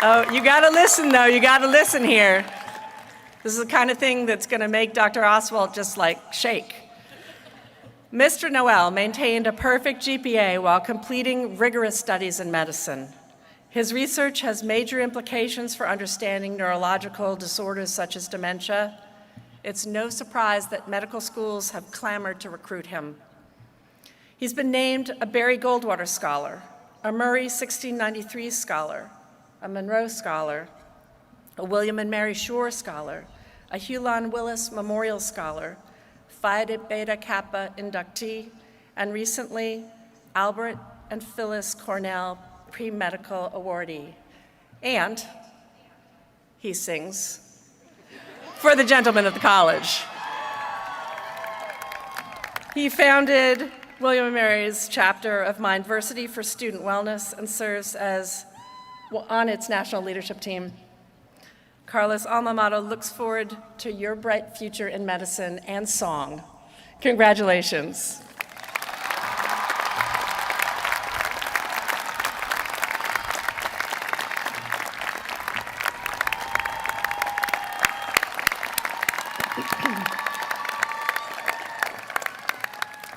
Speaker 4: Oh, you gotta listen though, you gotta listen here. This is the kind of thing that's gonna make Dr. Oswald just like shake. Mr. Noel maintained a perfect GPA while completing rigorous studies in medicine. His research has major implications for understanding neurological disorders such as dementia. It's no surprise that medical schools have clamored to recruit him. He's been named a Barry Goldwater Scholar, a Murray 1693 Scholar, a Monroe Scholar, a William and Mary Shore Scholar, a Hulan Willis Memorial Scholar, Phi Beta Kappa inductee, and recently, Albert and Phyllis Cornell pre-medical awardee. And he sings for the gentlemen of the college. He founded William & Mary's chapter of Mindversity for Student Wellness and serves as on its national leadership team. Carlos alma mater looks forward to your bright future in medicine and song. Congratulations.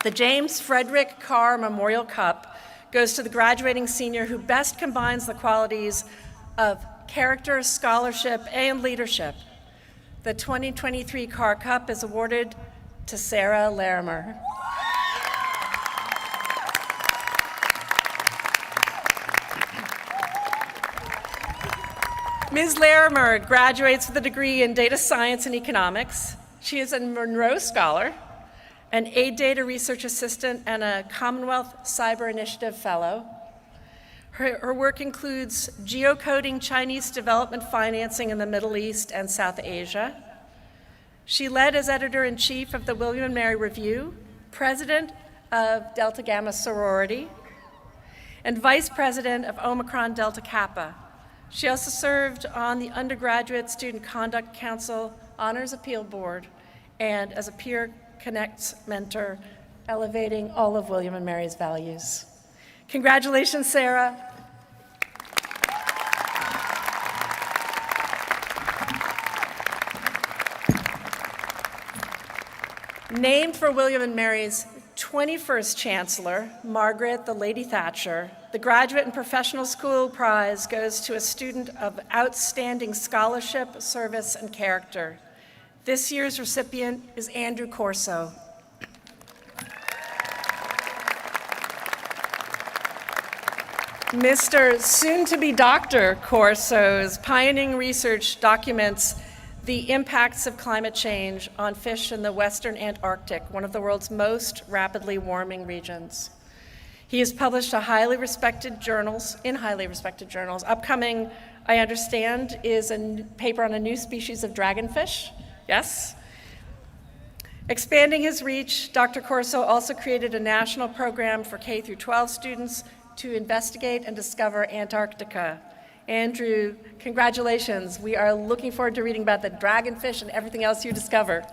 Speaker 4: The James Frederick Carr Memorial Cup goes to the graduating senior who best combines the qualities of character, scholarship, and leadership. The 2023 Carr Cup is awarded to Sarah Larimer. Ms. Larimer graduates with a degree in data science and economics. She is a Monroe Scholar, an aid data research assistant, and a Commonwealth Cyber Initiative Fellow. Her work includes geocoding Chinese development financing in the Middle East and South Asia. She led as editor-in-chief of the William & Mary Review, president of Delta Gamma Sorority, and vice president of Omicron Delta Kappa. She also served on the Undergraduate Student Conduct Council Honors Appeal Board and as a Peer Connect mentor, elevating all of William & Mary's values. Congratulations, Sarah. Named for William & Mary's 21st Chancellor, Margaret the Lady Thatcher, the Graduate and Professional School Prize goes to a student of outstanding scholarship, service, and character. This year's recipient is Andrew Corso. Mr. soon-to-be Dr. Corso's pioneering research documents the impacts of climate change on fish in the Western Antarctic, one of the world's most rapidly warming regions. He has published in highly respected journals. Upcoming, I understand, is a paper on a new species of dragonfish. Yes? Expanding his reach, Dr. Corso also created a national program for K through 12 students to investigate and discover Antarctica. Andrew, congratulations. We are looking forward to reading about the dragonfish and everything else you discover.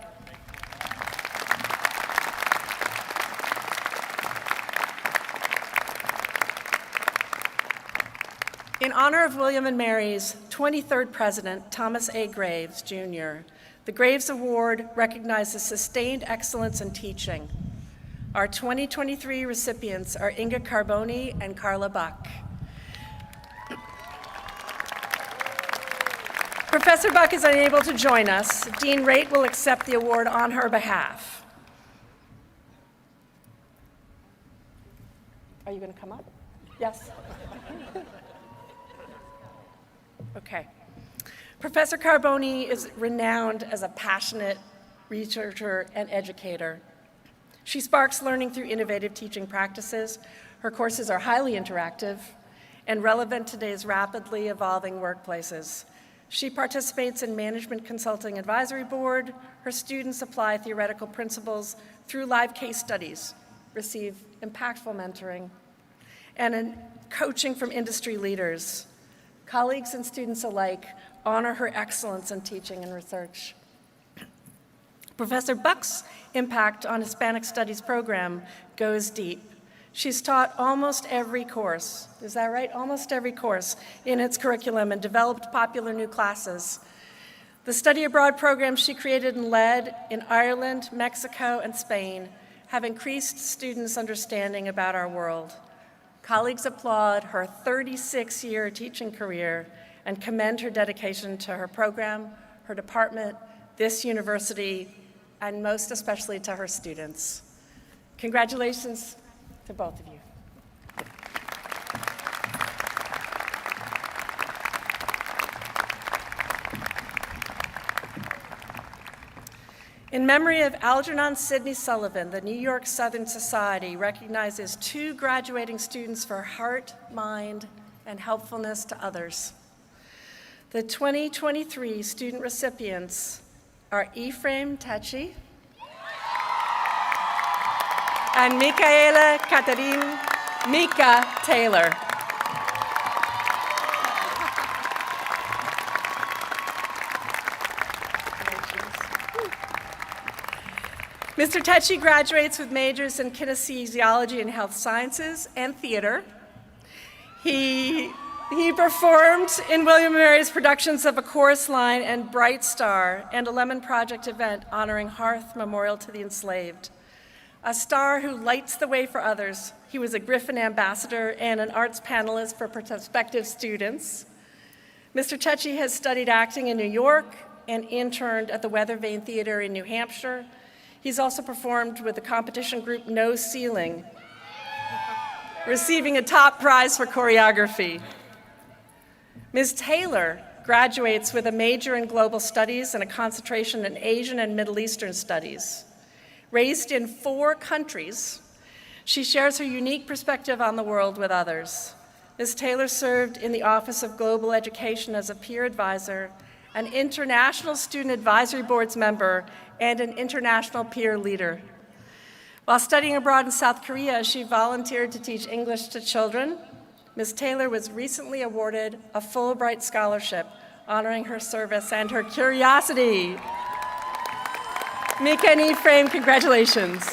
Speaker 4: In honor of William & Mary's 23rd president, Thomas A. Graves, Jr. The Graves Award recognizes sustained excellence in teaching. Our 2023 recipients are Inga Carboni and Carla Buck. Professor Buck is unable to join us. Dean Raitt will accept the award on her behalf. Are you going to come up? Yes? Okay. Professor Carboni is renowned as a passionate researcher and educator. She sparks learning through innovative teaching practices. Her courses are highly interactive and relevant to today's rapidly evolving workplaces. She participates in Management Consulting Advisory Board. Her students apply theoretical principles through live case studies, receive impactful mentoring, and in coaching from industry leaders. Colleagues and students alike honor her excellence in teaching and research. Professor Buck's impact on Hispanic Studies program goes deep. She's taught almost every course, is that right? Almost every course in its curriculum and developed popular new classes. The study abroad programs she created and led in Ireland, Mexico, and Spain have increased students' understanding about our world. Colleagues applaud her 36-year teaching career and commend her dedication to her program, her department, this university, and most especially to her students. Congratulations to both of you. In memory of Algernon Sidney Sullivan, the New York Southern Society recognizes 2 graduating students for heart, mind, and helpfulness to others. The 2023 student recipients are Ephraim Techi and Michaela Katarine Mika Taylor. Mr. Techi graduates with majors in kinesiology and health sciences and theater. He performed in William & Mary's productions of A Chorus Line and Bright Star and a Lemon Project event honoring Hearth Memorial to the Enslaved. A star who lights the way for others, he was a Griffin ambassador and an arts panelist for prospective students. Mr. Techi has studied acting in New York and interned at the Weather Vane Theater in New Hampshire. He's also performed with the competition group No Ceiling, receiving a top prize for choreography. Ms. Taylor graduates with a major in global studies and a concentration in Asian and Middle Eastern studies. Raised in 4 countries, she shares her unique perspective on the world with others. Ms. Taylor served in the Office of Global Education as a peer advisor, an International Student Advisory Board's member, and an international peer leader. While studying abroad in South Korea, she volunteered to teach English to children. Ms. Taylor was recently awarded a Fulbright scholarship, honoring her service and her curiosity. Mika and Ephraim, congratulations.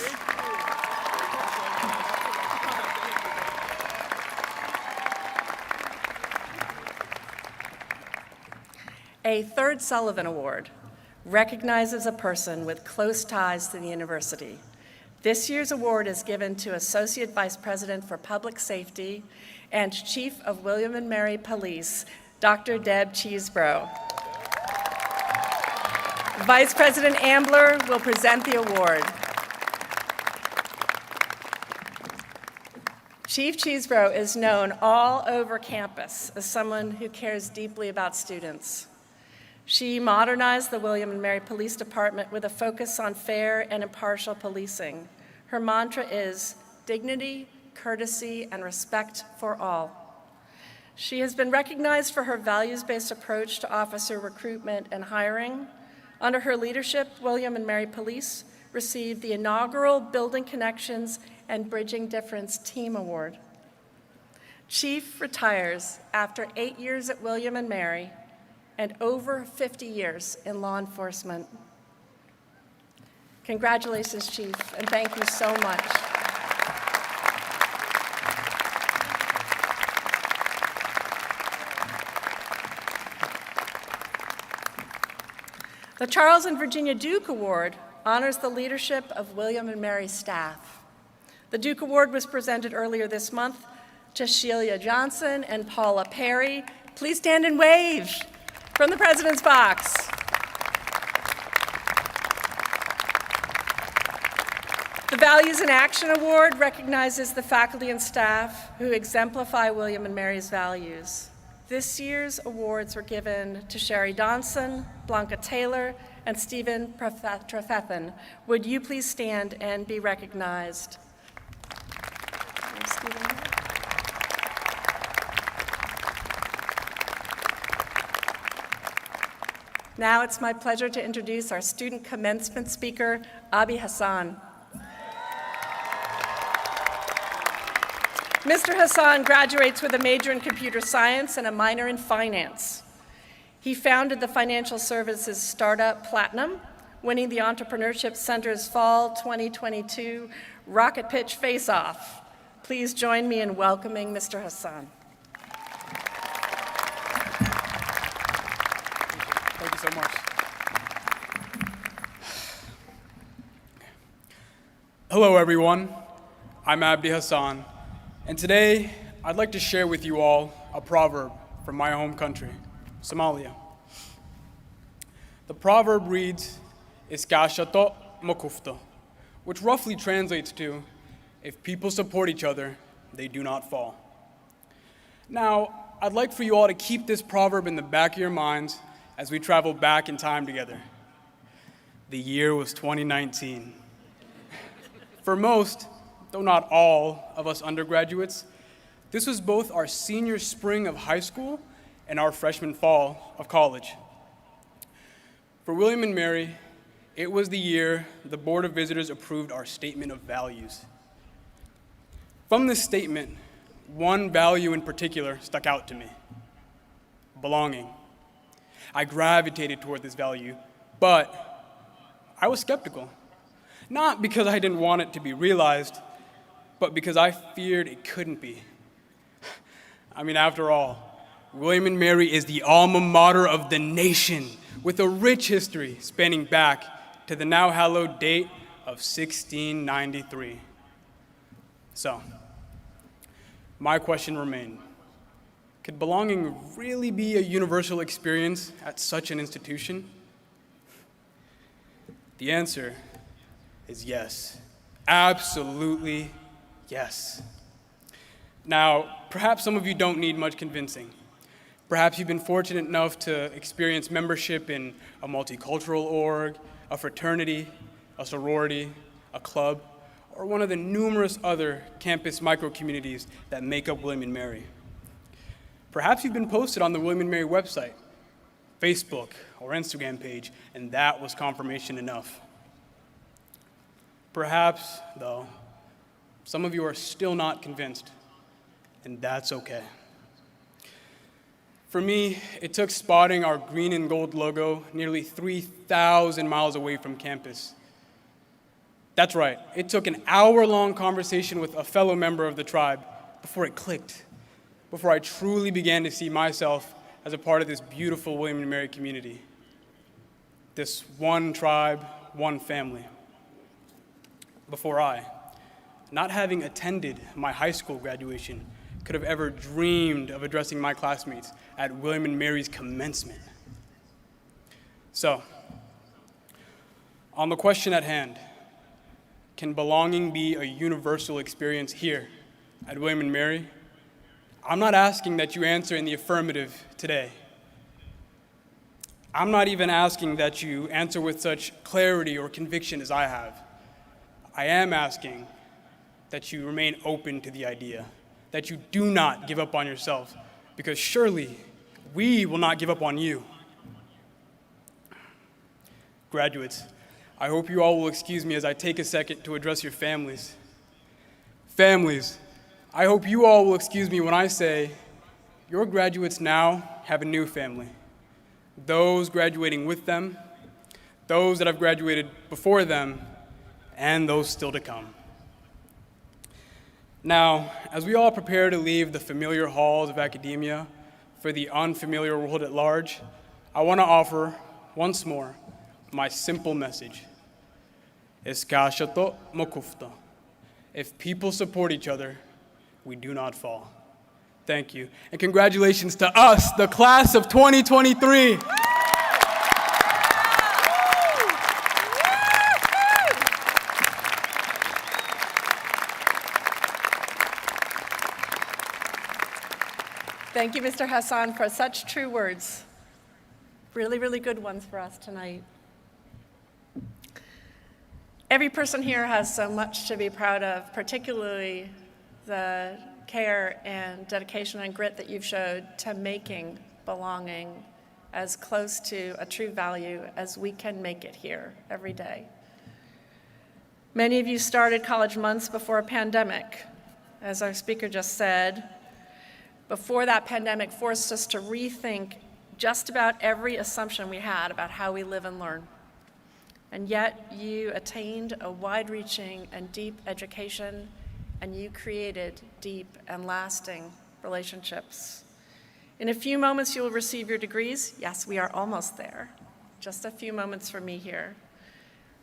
Speaker 4: A 3rd Sullivan Award recognizes a person with close ties to the university. This year's award is given to Associate Vice President for Public Safety and Chief of William & Mary Police, Dr. Deb Cheesebro. Vice President Ambler will present the award. Chief Cheesebro is known all over campus as someone who cares deeply about students. She modernized the William & Mary Police Department with a focus on fair and impartial policing. Her mantra is dignity, courtesy, and respect for all. She has been recognized for her values-based approach to officer recruitment and hiring. Under her leadership, William & Mary Police received the inaugural Building Connections and Bridging Difference Team Award. Chief retires after 8 years at William & Mary and over 50 years in law enforcement. Congratulations, Chief, and thank you so much. The Charles and Virginia Duke Award honors the leadership of William and Mary's staff. The Duke Award was presented earlier this month to Sheila Johnson and Paula Perry. Please stand and wave from the President's box. The Values in Action Award recognizes the faculty and staff who exemplify William and Mary's values. This year's awards were given to Sherry Donson, Blanca Taylor, and Stephen Trefethen. Would you please stand and be recognized? Now it's my pleasure to introduce our student commencement speaker, Abi Hassan. Mr. Hassan graduates with a major in computer science and a minor in finance. He founded the financial services startup Platinum, winning the Entrepreneurship Center's Fall 2022 Rocket Pitch Face-Off. Please join me in welcoming Mr. Hassan.
Speaker 12: Thank you so much. Hello, everyone. I'm Abdi Hassan, and today I'd like to share with you all a proverb from my home country, Somalia. The proverb reads, Iskashato mokufto, which roughly translates to, if people support each other, they do not fall. Now, I'd like for you all to keep this proverb in the back of your minds as we travel back in time together. The year was 2019. For most, though not all, of us undergraduates, this was both our senior spring of high school and our freshman fall of college. For William and Mary, it was the year the Board of Visitors approved our statement of values. From this statement, one value in particular stuck out to me: belonging. I gravitated toward this value, but I was skeptical. Not because I didn't want it to be realized, but because I feared it couldn't be. I mean, after all, William and Mary is the alma mater of the nation, with a rich history spanning back to the now hallowed date of 1693. So, my question remained: could belonging really be a universal experience at such an institution? The answer is yes. Absolutely yes. Now, perhaps some of you don't need much convincing. Perhaps you've been fortunate enough to experience membership in a multicultural org, a fraternity, a sorority, a club, or one of the numerous other campus micro-communities that make up William and Mary. Perhaps you've been posted on the William and Mary website, Facebook, or Instagram page, and that was confirmation enough. Perhaps, though, some of you are still not convinced, and that's okay. For me, it took spotting our green and gold logo nearly 3,000 miles away from campus. That's right, it took an hour-long conversation with a fellow member of the tribe before it clicked, before I truly began to see myself as a part of this beautiful William and Mary community. This one tribe, one family. Before I, not having attended my high school graduation, could have ever dreamed of addressing my classmates at William and Mary's commencement. So, on the question at hand, can belonging be a universal experience here at William and Mary? I'm not asking that you answer in the affirmative today. I'm not even asking that you answer with such clarity or conviction as I have. I am asking that you remain open to the idea, that you do not give up on yourself, because surely we will not give up on you. Graduates, I hope you all will excuse me as I take a second to address your families. Families, I hope you all will excuse me when I say your graduates now have a new family. Those graduating with them, those that have graduated before them, and those still to come. Now, as we all prepare to leave the familiar halls of academia for the unfamiliar world at large, I want to offer, once more, my simple message. Eskashato mokufta. If people support each other, we do not fall. Thank you. And congratulations to us, the class of 2023.
Speaker 4: Thank you, Mr. Hassan, for such true words. Really, really good ones for us tonight. Every person here has so much to be proud of, particularly the care and dedication and grit that you've showed to making belonging as close to a true value as we can make it here every day. Many of you started college months before a pandemic, as our speaker just said. Before that pandemic forced us to rethink just about every assumption we had about how we live and learn. And yet you attained a wide-reaching and deep education, and you created deep and lasting relationships. In a few moments you will receive your degrees. Yes, we are almost there. Just a few moments for me here.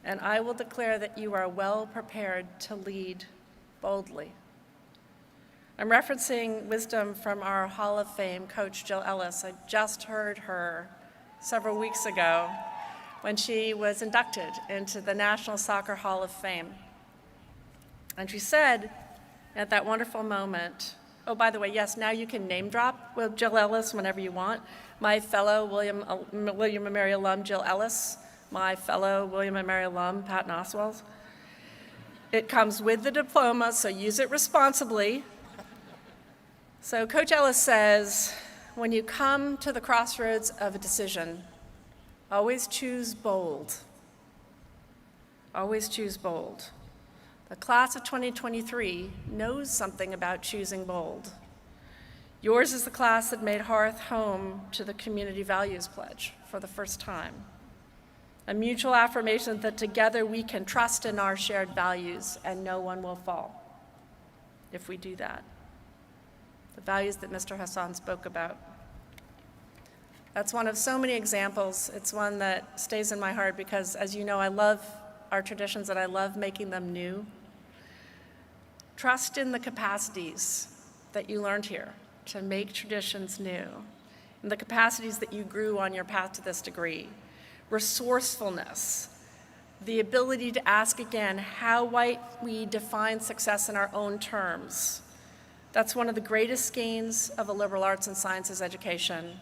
Speaker 4: And I will declare that you are well prepared to lead boldly. I'm referencing wisdom from our Hall of Fame coach, Jill Ellis. I just heard her several weeks ago when she was inducted into the National Soccer Hall of Fame. And she said at that wonderful moment, oh, by the way, yes, now you can name drop with Jill Ellis whenever you want. My fellow William & Mary alum, Jill Ellis. My fellow William & Mary alum, Patton Oswald. It comes with the diploma, so use it responsibly. So Coach Ellis says, when you come to the crossroads of a decision, always choose bold. Always choose bold. The class of 2023 knows something about choosing bold. Yours is the class that made Hearth home to the Community Values Pledge for the first time. A mutual affirmation that together we can trust in our shared values and no one will fall if we do that. The values that Mr. Hassan spoke about. That's one of so many examples. It's one that stays in my heart because, as you know, I love our traditions and I love making them new. Trust in the capacities that you learned here to make traditions new, and the capacities that you grew on your path to this degree. Resourcefulness, the ability to ask again how might we define success in our own terms. That's one of the greatest gains of a liberal arts and sciences education,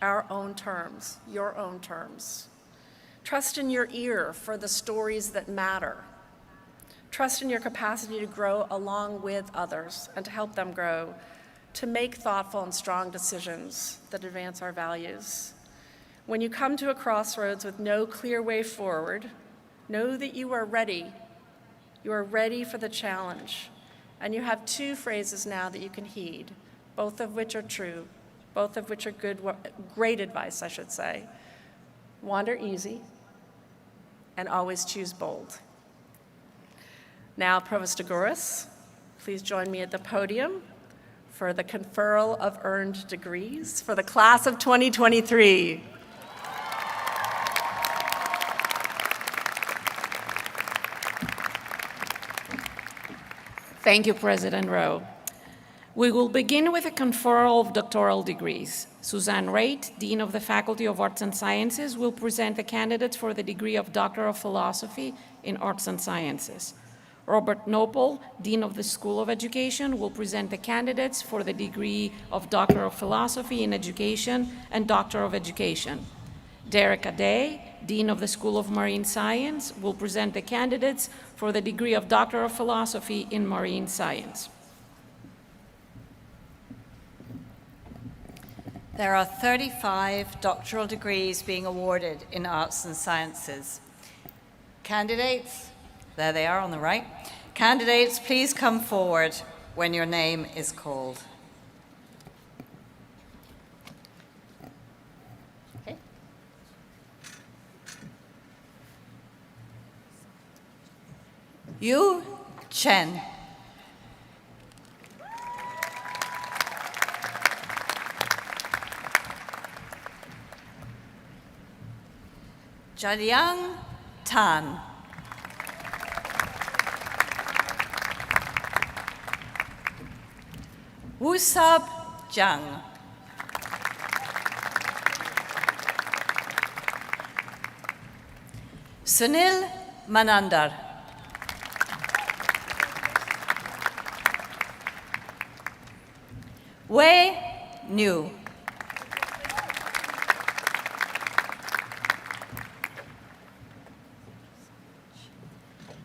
Speaker 4: our own terms, your own terms. Trust in your ear for the stories that matter. Trust in your capacity to grow along with others and to help them grow, to make thoughtful and strong decisions that advance our values. When you come to a crossroads with no clear way forward, know that you are ready. You are ready for the challenge. And you have two phrases now that you can heed, both of which are true, both of which are great advice, I should say. Wander easy and always choose bold. Now, Provost Agoras, please join me at the podium for the conferral of earned degrees for the class of 2023.
Speaker 13: Thank you, President Rowe. We will begin with a conferral of doctoral degrees. Suzanne Raitt, Dean of the Faculty of Arts and Sciences, will present the candidates for the degree of Doctor of Philosophy in Arts and Sciences. Robert Nopel, Dean of the School of Education, will present the candidates for the degree of Doctor of Philosophy in Education and Doctor of Education. Derek Aday, Dean of the School of Marine Science, will present the candidates for the degree of Doctor of Philosophy in Marine Science.
Speaker 14: There are 35 doctoral degrees being awarded in arts and sciences. Candidates, there they are on the right. Candidates, please come forward when your name is called. Okay. Yu Chen. Jaliang Tan. Wusab Jung. Sunil Manandar. Wei New.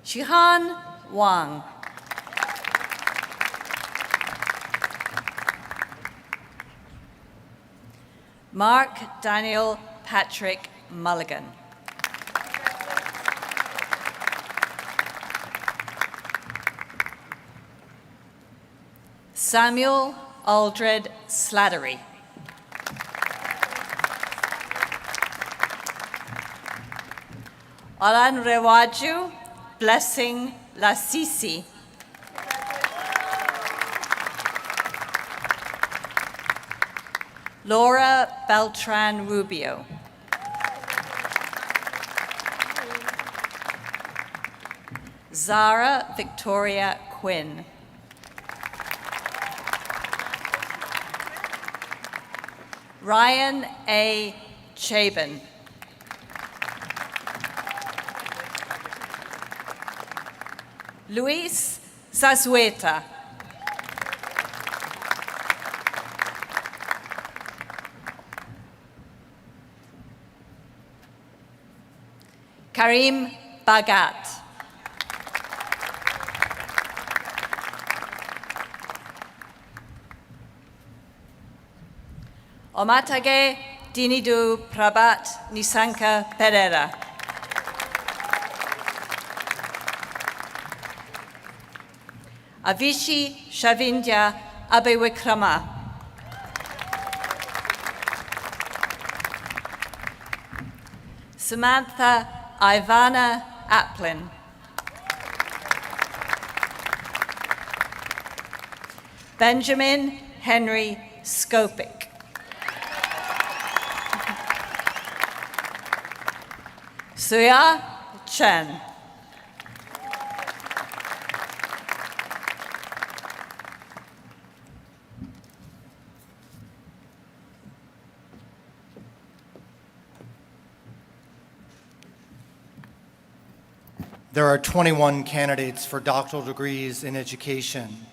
Speaker 14: Shihan Wang. Mark Daniel Patrick Mulligan. Samuel Aldred Slattery. Alan Rewaju Blessing Lasisi. Laura Beltran Rubio. Zara Victoria Quinn. Ryan A. Chabin. Luis Zazueta. Karim Bagat. Omatage Dinidu Prabat Nisanka Pereira. Avishi Shavindya Abewikrama. Samantha Ivana Aplin. Benjamin Henry Skopik. Suya Chen.
Speaker 15: There are 21 candidates for doctoral degrees in education.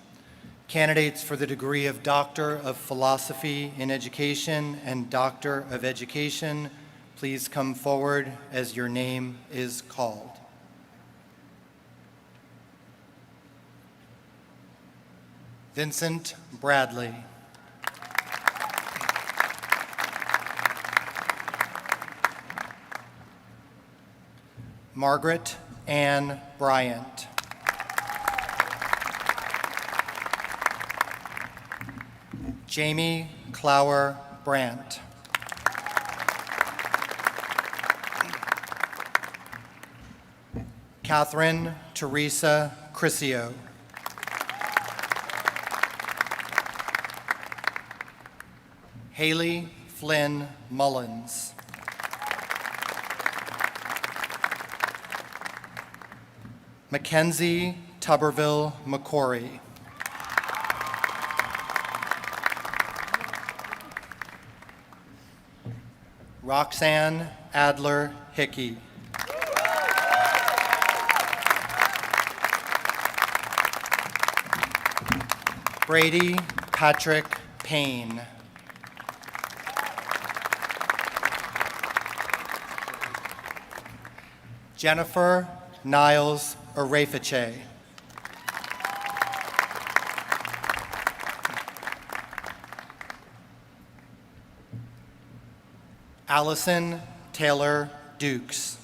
Speaker 15: Candidates for the degree of Doctor of Philosophy in Education and Doctor of Education, please come forward as your name is called. Vincent Bradley. Margaret Ann Bryant. Jamie Clower Brandt. Catherine Teresa Crisio. Haley Flynn Mullins. Mackenzie Tuberville McCory. Roxanne Adler Hickey. Brady Patrick Payne. Jennifer Niles Arefiche. Allison Taylor Dukes.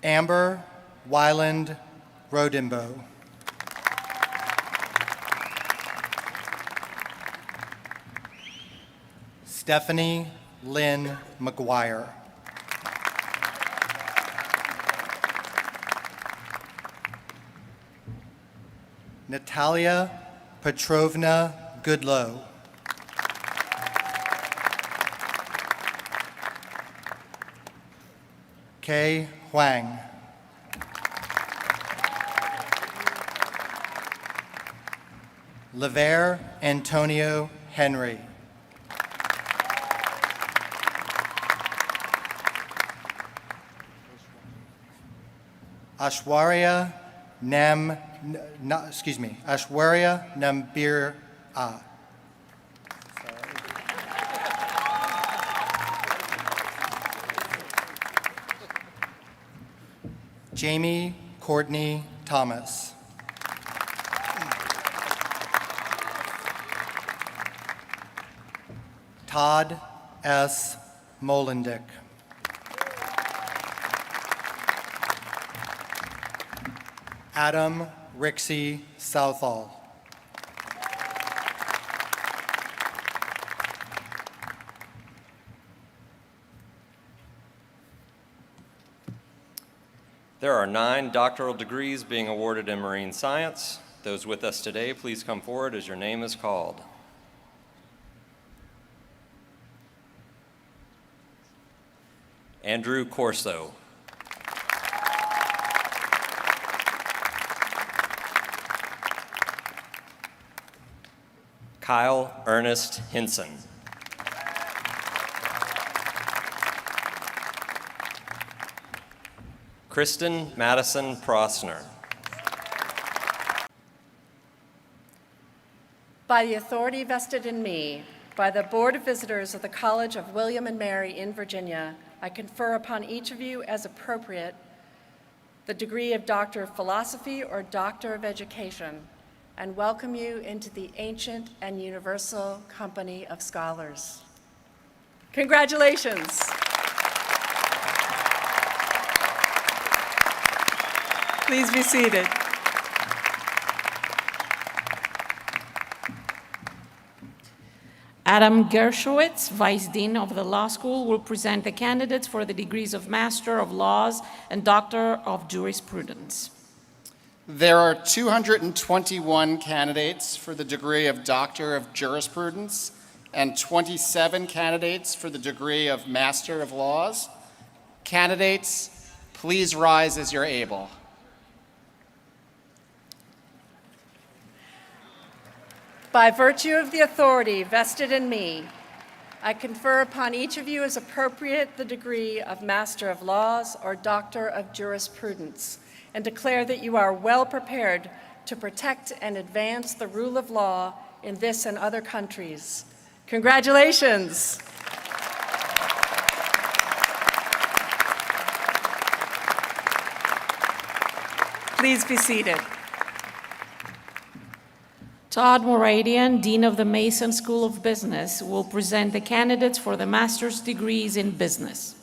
Speaker 15: Amber Wyland Rodimbo. Stephanie Lynn McGuire. Natalia Petrovna Goodlow. Kay Huang. Lever Antonio Henry. Ashwarya Ashwarya Nambir. Jamie Courtney Thomas. Todd S. Molendick. Adam Rixey Southall.
Speaker 16: There are 9 doctoral degrees being awarded in marine science. Those with us today, please come forward as your name is called. Andrew Corso. Kyle Ernest Hinson. Kristen Madison Prosner.
Speaker 4: By the authority vested in me, by the Board of Visitors of the College of William and Mary in Virginia, I confer upon each of you as appropriate the degree of Doctor of Philosophy or Doctor of Education, and welcome you into the ancient and universal company of scholars. Congratulations. Please be seated.
Speaker 13: Adam Gershowitz, Vice Dean of the Law School, will present the candidates for the degrees of Master of Laws and Doctor of Jurisprudence.
Speaker 17: There are 221 candidates for the degree of Doctor of Jurisprudence and 27 candidates for the degree of Master of Laws. Candidates, please rise as you're able.
Speaker 4: By virtue of the authority vested in me, I confer upon each of you as appropriate the degree of Master of Laws or Doctor of Jurisprudence, and declare that you are well prepared to protect and advance the rule of law in this and other countries. Congratulations. Please be seated.
Speaker 13: Todd Moradian, Dean of the Mason School of Business, will present the candidates for the master's degrees in business.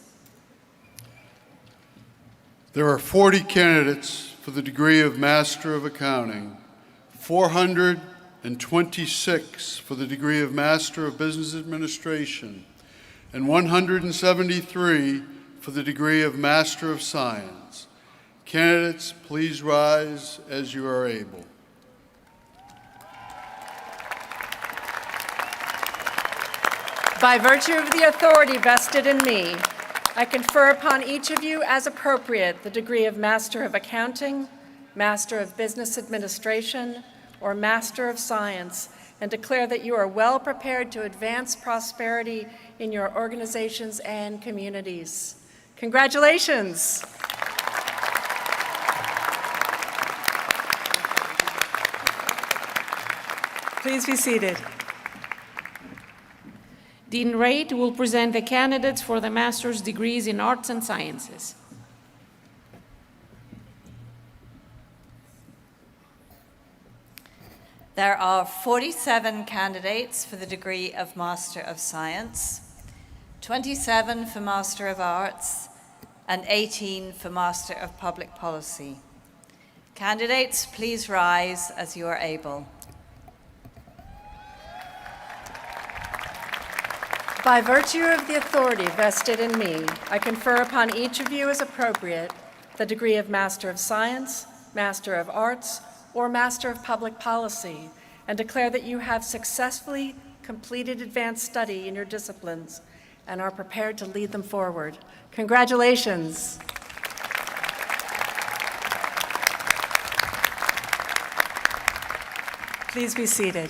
Speaker 18: There are 40 candidates for the degree of Master of Accounting, 426 for the degree of Master of Business Administration, and 173 for the degree of Master of Science. Candidates, please rise as you are able.
Speaker 4: By virtue of the authority vested in me, I confer upon each of you as appropriate the degree of Master of Accounting, Master of Business Administration, or Master of Science, and declare that you are well prepared to advance prosperity in your organizations and communities. Congratulations. Please be seated.
Speaker 13: Dean Raitt will present the candidates for the master's degrees in arts and sciences.
Speaker 14: There are 47 candidates for the degree of Master of Science, 27 for Master of Arts, and 18 for Master of Public Policy. Candidates, please rise as you are able.
Speaker 4: By virtue of the authority vested in me, I confer upon each of you as appropriate the degree of Master of Science, Master of Arts, or Master of Public Policy, and declare that you have successfully completed advanced study in your disciplines and are prepared to lead them forward. Congratulations. Please be seated.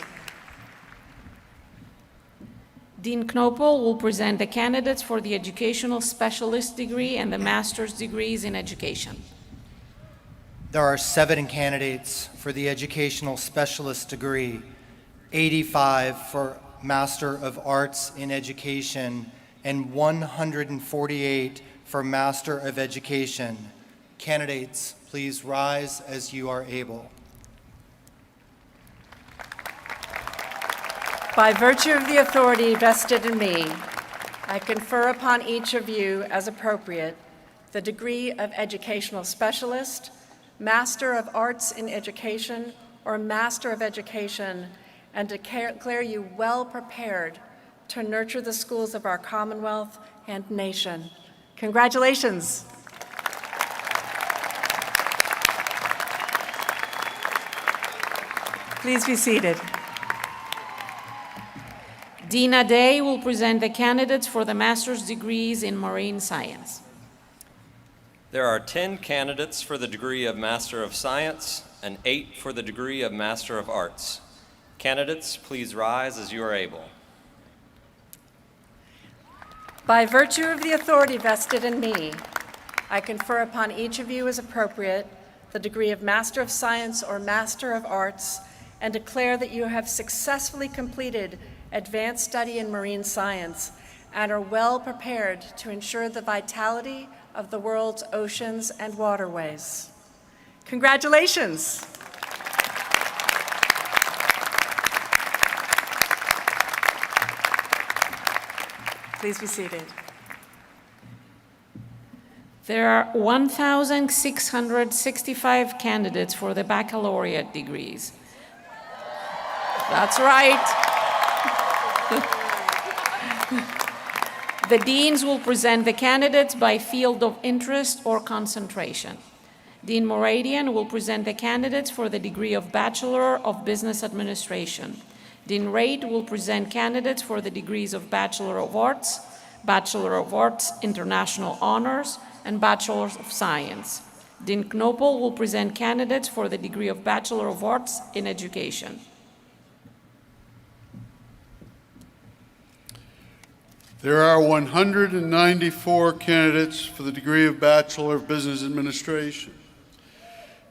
Speaker 13: Dean Knopel will present the candidates for the Educational Specialist degree and the Master's degrees in Education.
Speaker 15: There are 7 candidates for the Educational Specialist degree, 85 for Master of Arts in Education, and 148 for Master of Education. Candidates, please rise as you are able.
Speaker 4: By virtue of the authority vested in me, I confer upon each of you, as appropriate, the degree of Educational Specialist, Master of Arts in Education, or Master of Education, and declare you well prepared to nurture the schools of our Commonwealth and nation. Congratulations. Please be seated.
Speaker 13: Dina Day will present the candidates for the Master's degrees in Marine Science.
Speaker 16: There are 10 candidates for the degree of Master of Science and 8 for the degree of Master of Arts. Candidates, please rise as you are able.
Speaker 4: By virtue of the authority vested in me, I confer upon each of you as appropriate the degree of Master of Science or Master of Arts, and declare that you have successfully completed advanced study in marine science and are well prepared to ensure the vitality of the world's oceans and waterways. Congratulations. Please be seated.
Speaker 13: There are 1,665 candidates for the baccalaureate degrees. That's right. The deans will present the candidates by field of interest or concentration. Dean Moradian will present the candidates for the degree of Bachelor of Business Administration. Dean Raitt will present candidates for the degrees of Bachelor of Arts International Honors, and Bachelor of Science. Dean Knopel will present candidates for the degree of Bachelor of Arts in Education.
Speaker 18: There are 194 candidates for the degree of Bachelor of Business Administration.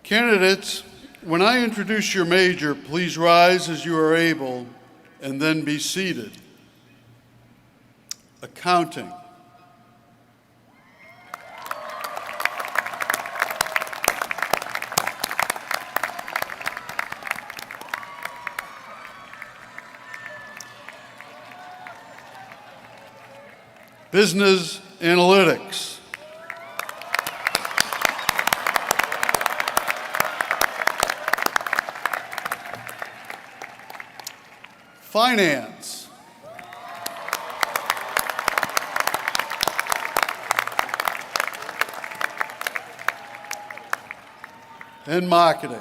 Speaker 18: Candidates, when I introduce your major, please rise as you are able and then be seated. Accounting. Business Analytics. Finance. And Marketing.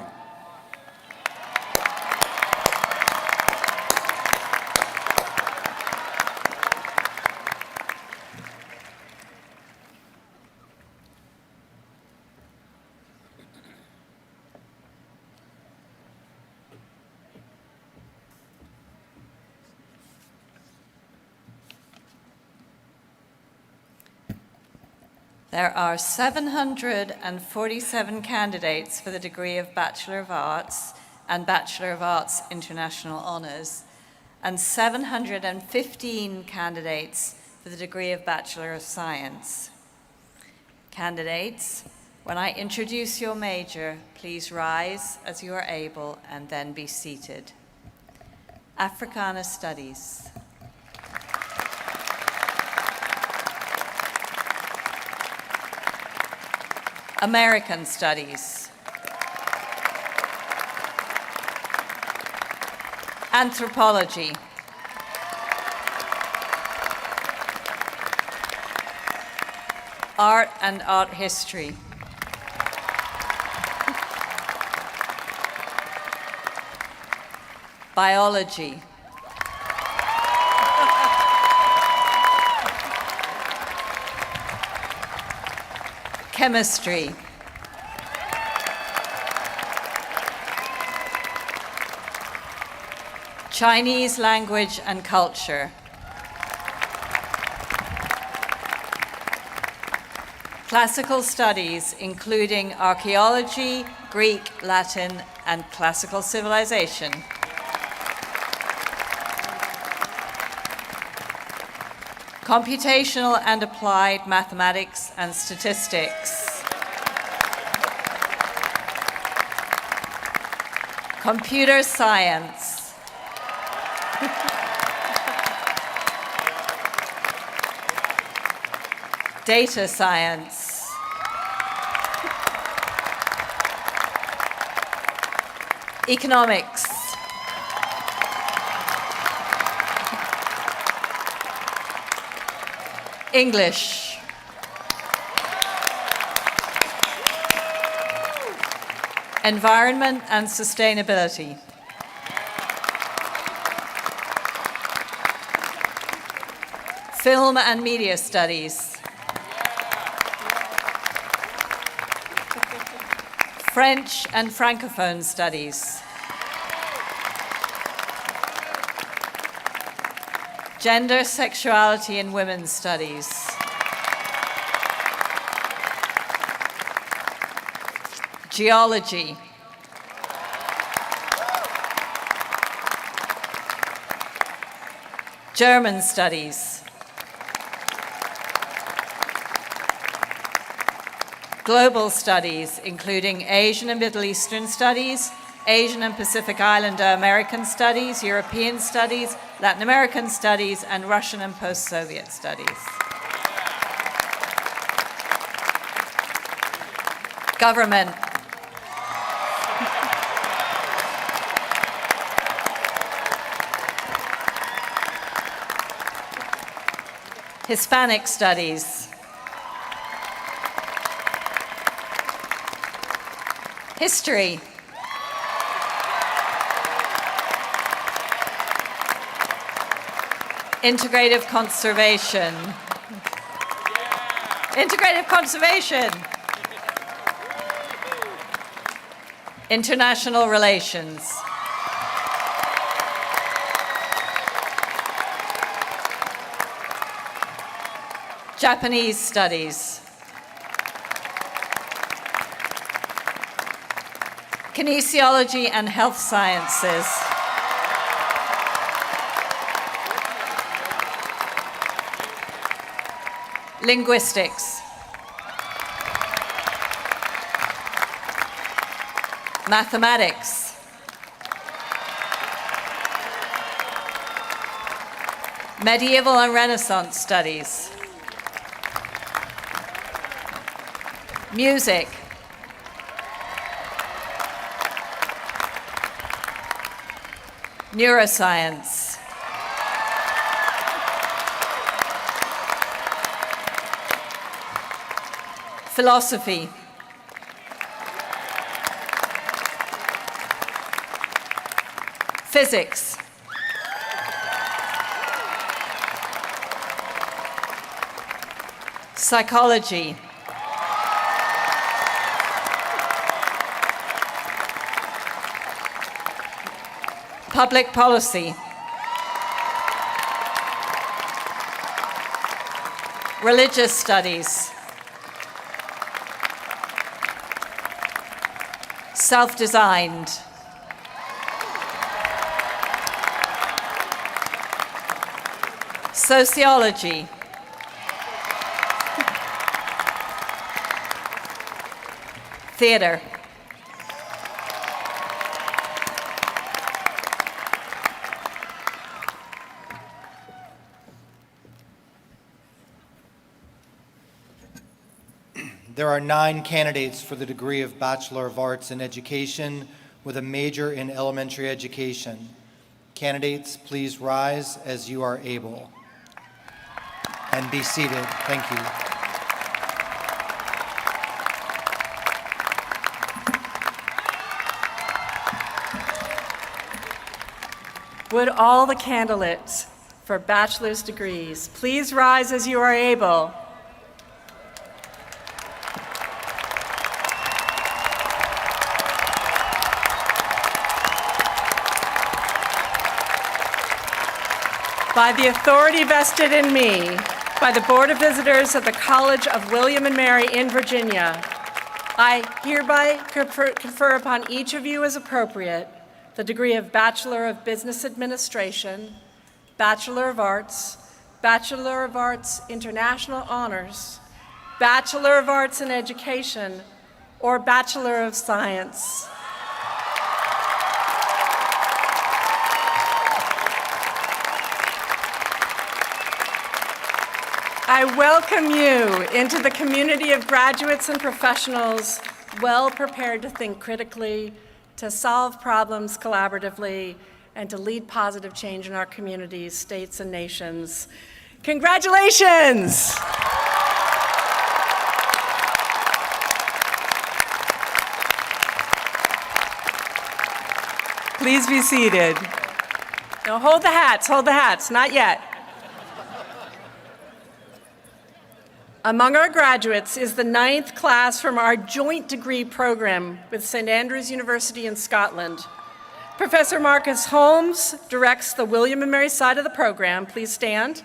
Speaker 14: There are 747 candidates for the degree of Bachelor of Arts and Bachelor of Arts International Honors, and 715 candidates for the degree of Bachelor of Science. Candidates, when I introduce your major, please rise as you are able and then be seated. Africana Studies. American Studies. Anthropology. Art and Art History. Biology. Chemistry. Chinese language and culture. Classical studies, including archaeology, Greek, Latin, and classical civilization. Computational and applied mathematics and statistics. Computer science. Data science. Economics. English. Environment and sustainability. Film and media studies. French and Francophone studies. Gender, sexuality, and women's studies. Geology. German studies. Global studies, including Asian and Middle Eastern studies, Asian and Pacific Islander American studies, European studies, Latin American studies, and Russian and post-Soviet studies. Government. Hispanic studies. History. Integrative conservation. Integrative conservation. International relations. Japanese studies. Kinesiology and health sciences. Linguistics. Mathematics. Medieval and Renaissance studies. Music. Neuroscience. Philosophy. Physics. Psychology. Public policy. Religious studies. Self-designed. Sociology. Theater.
Speaker 15: There are 9 candidates for the degree of Bachelor of Arts in Education with a major in elementary education. Candidates, please rise as you are able and be seated. Thank you.
Speaker 4: Would all the candidates for bachelor's degrees please rise as you are able? By the authority vested in me by the Board of Visitors of the College of William and Mary in Virginia, I hereby confer upon each of you as appropriate the degree of Bachelor of Business Administration, Bachelor of Arts, Bachelor of Arts International Honors, Bachelor of Arts in Education, or Bachelor of Science. I welcome you into the community of graduates and professionals well prepared to think critically, to solve problems collaboratively, and to lead positive change in our communities, states, and nations. Congratulations! Please be seated. Now hold the hats, not yet. Among our graduates is the 9th class from our joint degree program with St. Andrews University in Scotland. Professor Marcus Holmes directs the William and Mary side of the program. Please stand.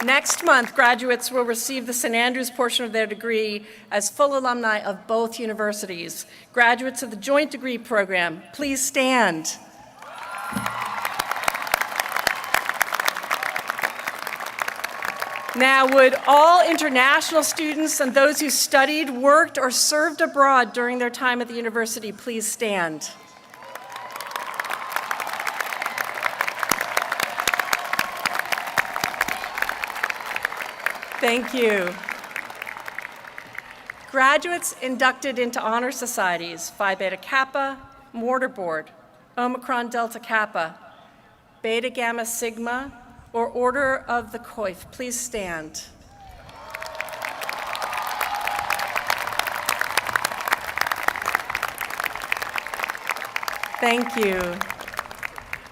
Speaker 4: Next month, graduates will receive the St. Andrews portion of their degree as full alumni of both universities. Graduates of the joint degree program, please stand. Now, would all international students and those who studied, worked, or served abroad during their time at the university please stand? Thank you. Graduates inducted into honor societies, Phi Beta Kappa, Mortarboard, Omicron Delta Kappa, Beta Gamma Sigma, or Order of the Coif, please stand. Thank you.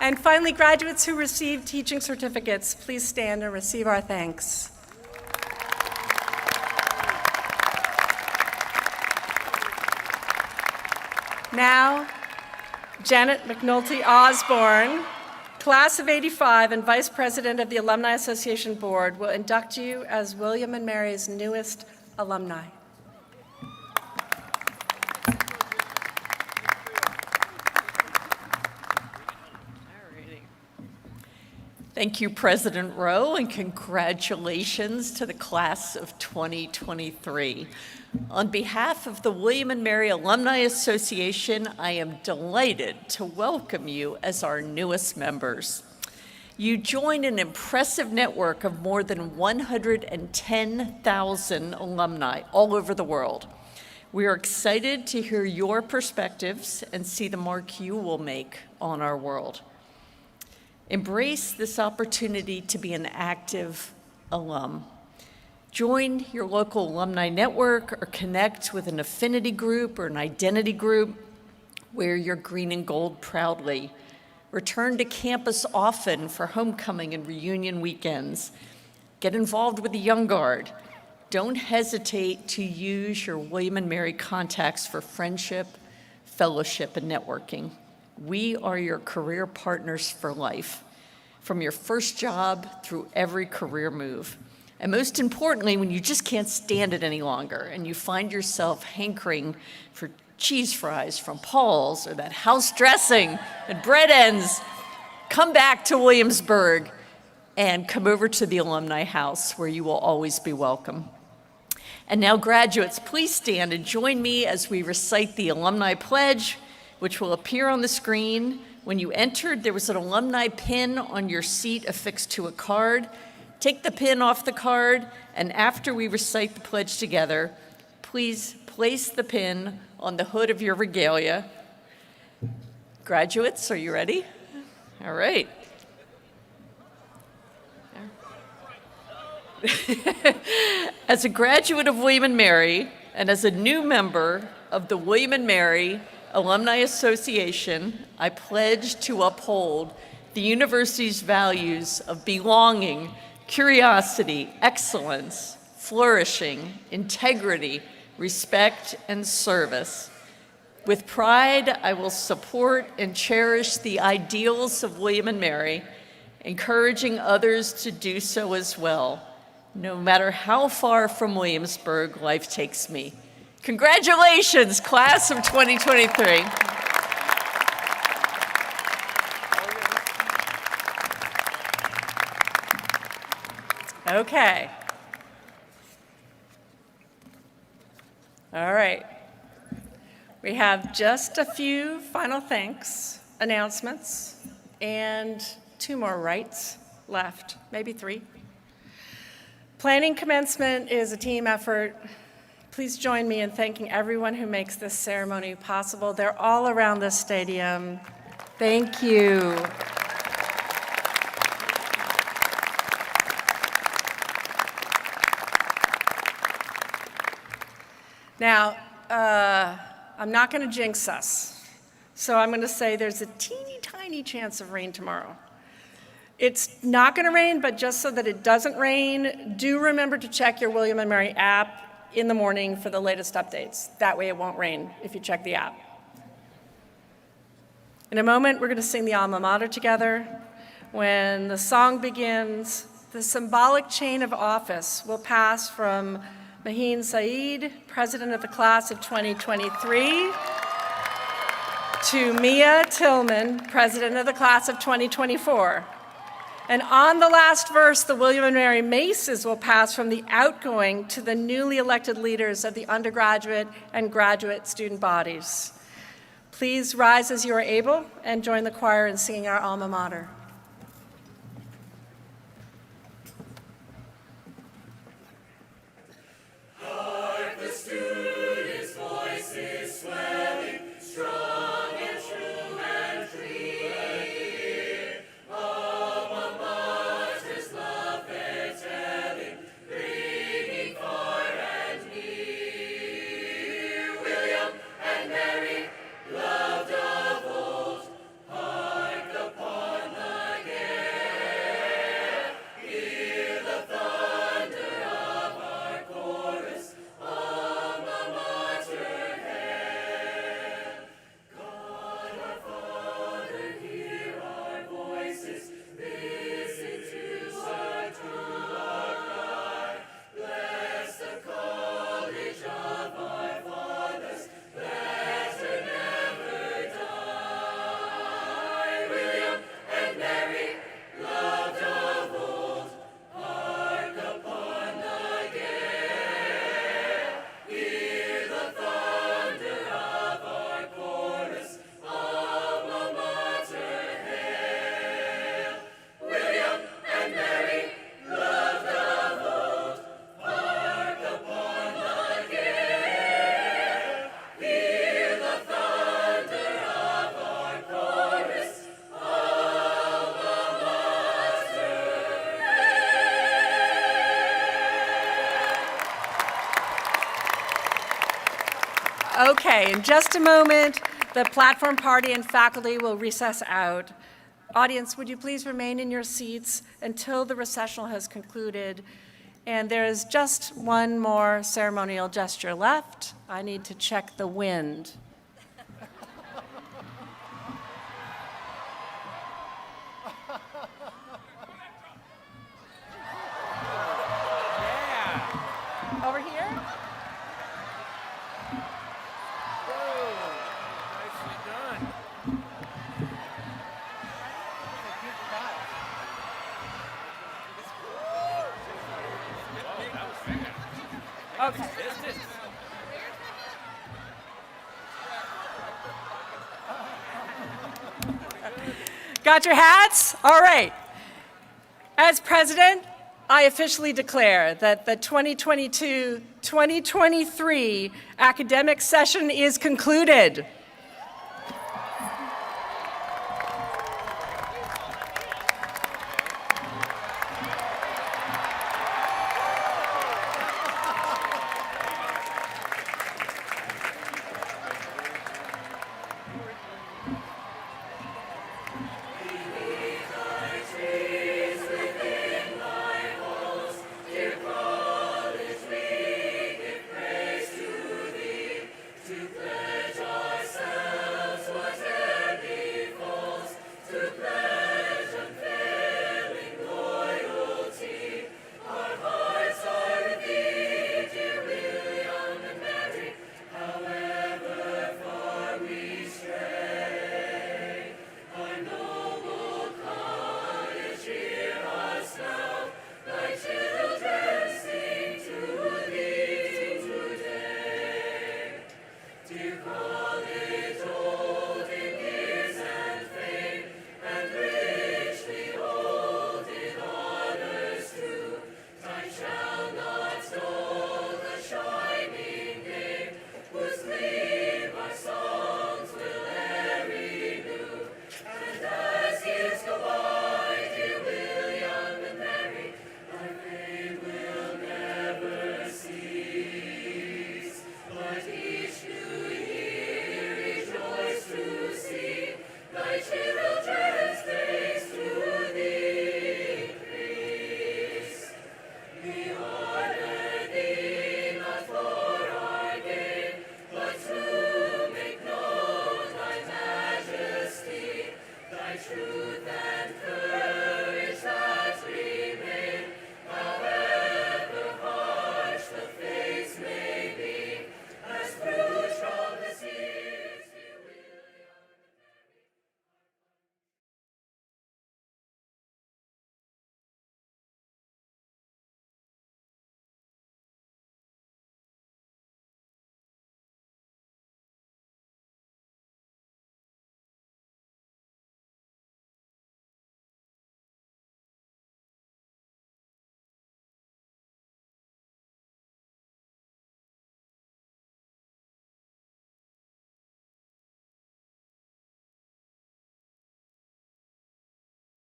Speaker 4: And finally, graduates who received teaching certificates, please stand and receive our thanks. Now, Janet McNulty Osborne, Class of '85 and Vice President of the Alumni Association Board, will induct you as William and Mary's newest alumni.
Speaker 19: Thank you, President Rowe, and congratulations to the class of 2023. On behalf of the William and Mary Alumni Association, I am delighted to welcome you as our newest members. You join an impressive network of more than 110,000 alumni all over the world. We are excited to hear your perspectives and see the mark you will make on our world. Embrace this opportunity to be an active alum. Join your local alumni network or connect with an affinity group or an identity group. Wear your green and gold proudly. Return to campus often for homecoming and reunion weekends. Get involved with the Young Guard. Don't hesitate to use your William and Mary contacts for friendship, fellowship, and networking. We are your career partners for life, from your first job through every career move. And most importantly, when you just can't stand it any longer and you find yourself hankering for cheese fries from Paul's or that house dressing and bread ends, come back to Williamsburg and come over to the Alumni House where you will always be welcome. And now, graduates, please stand and join me as we recite the Alumni Pledge, which will appear on the screen. When you entered, there was an alumni pin on your seat affixed to a card. Take the pin off the card, and after we recite the pledge together, please place the pin on the hood of your regalia. Graduates, are you ready? All right. As a graduate of William and Mary, and as a new member of the William and Mary Alumni Association, I pledge to uphold the university's values of belonging, curiosity, excellence, flourishing, integrity, respect, and service. With pride, I will support and cherish the ideals of William and Mary, encouraging others to do so as well, no matter how far from Williamsburg life takes me. Congratulations, class of 2023. Okay. All right. We have just a few final thanks, announcements, and 2 more rites left, maybe 3. Planning commencement is a team effort. Please join me in thanking everyone who makes this ceremony possible. They're all around this stadium. Thank you. Now, I'm not going to jinx us, so I'm going to say there's a teeny tiny chance of rain tomorrow. It's not going to rain, but just so that it doesn't rain, do remember to check your William & Mary app in the morning for the latest updates. That way it won't rain if you check the app. In a moment, we're going to sing the alma mater together. When the song begins, the symbolic chain of office will pass from Maheen Saeed, president of the class of 2023, to Mia Tillman, president of the class of 2024. And on the last verse, the William & Mary maces will pass from the outgoing to the newly elected leaders of the undergraduate and graduate student bodies. Please rise as you are able and join the choir in singing our alma mater. Okay, in just a moment, the platform party and faculty will recess out. Audience, would you please remain in your seats until the recessional has concluded? And there is just one more ceremonial gesture left. I need to check the wind. Over here? Okay. Got your hats? All right. As president, I officially declare that the 2022-2023 academic session is concluded.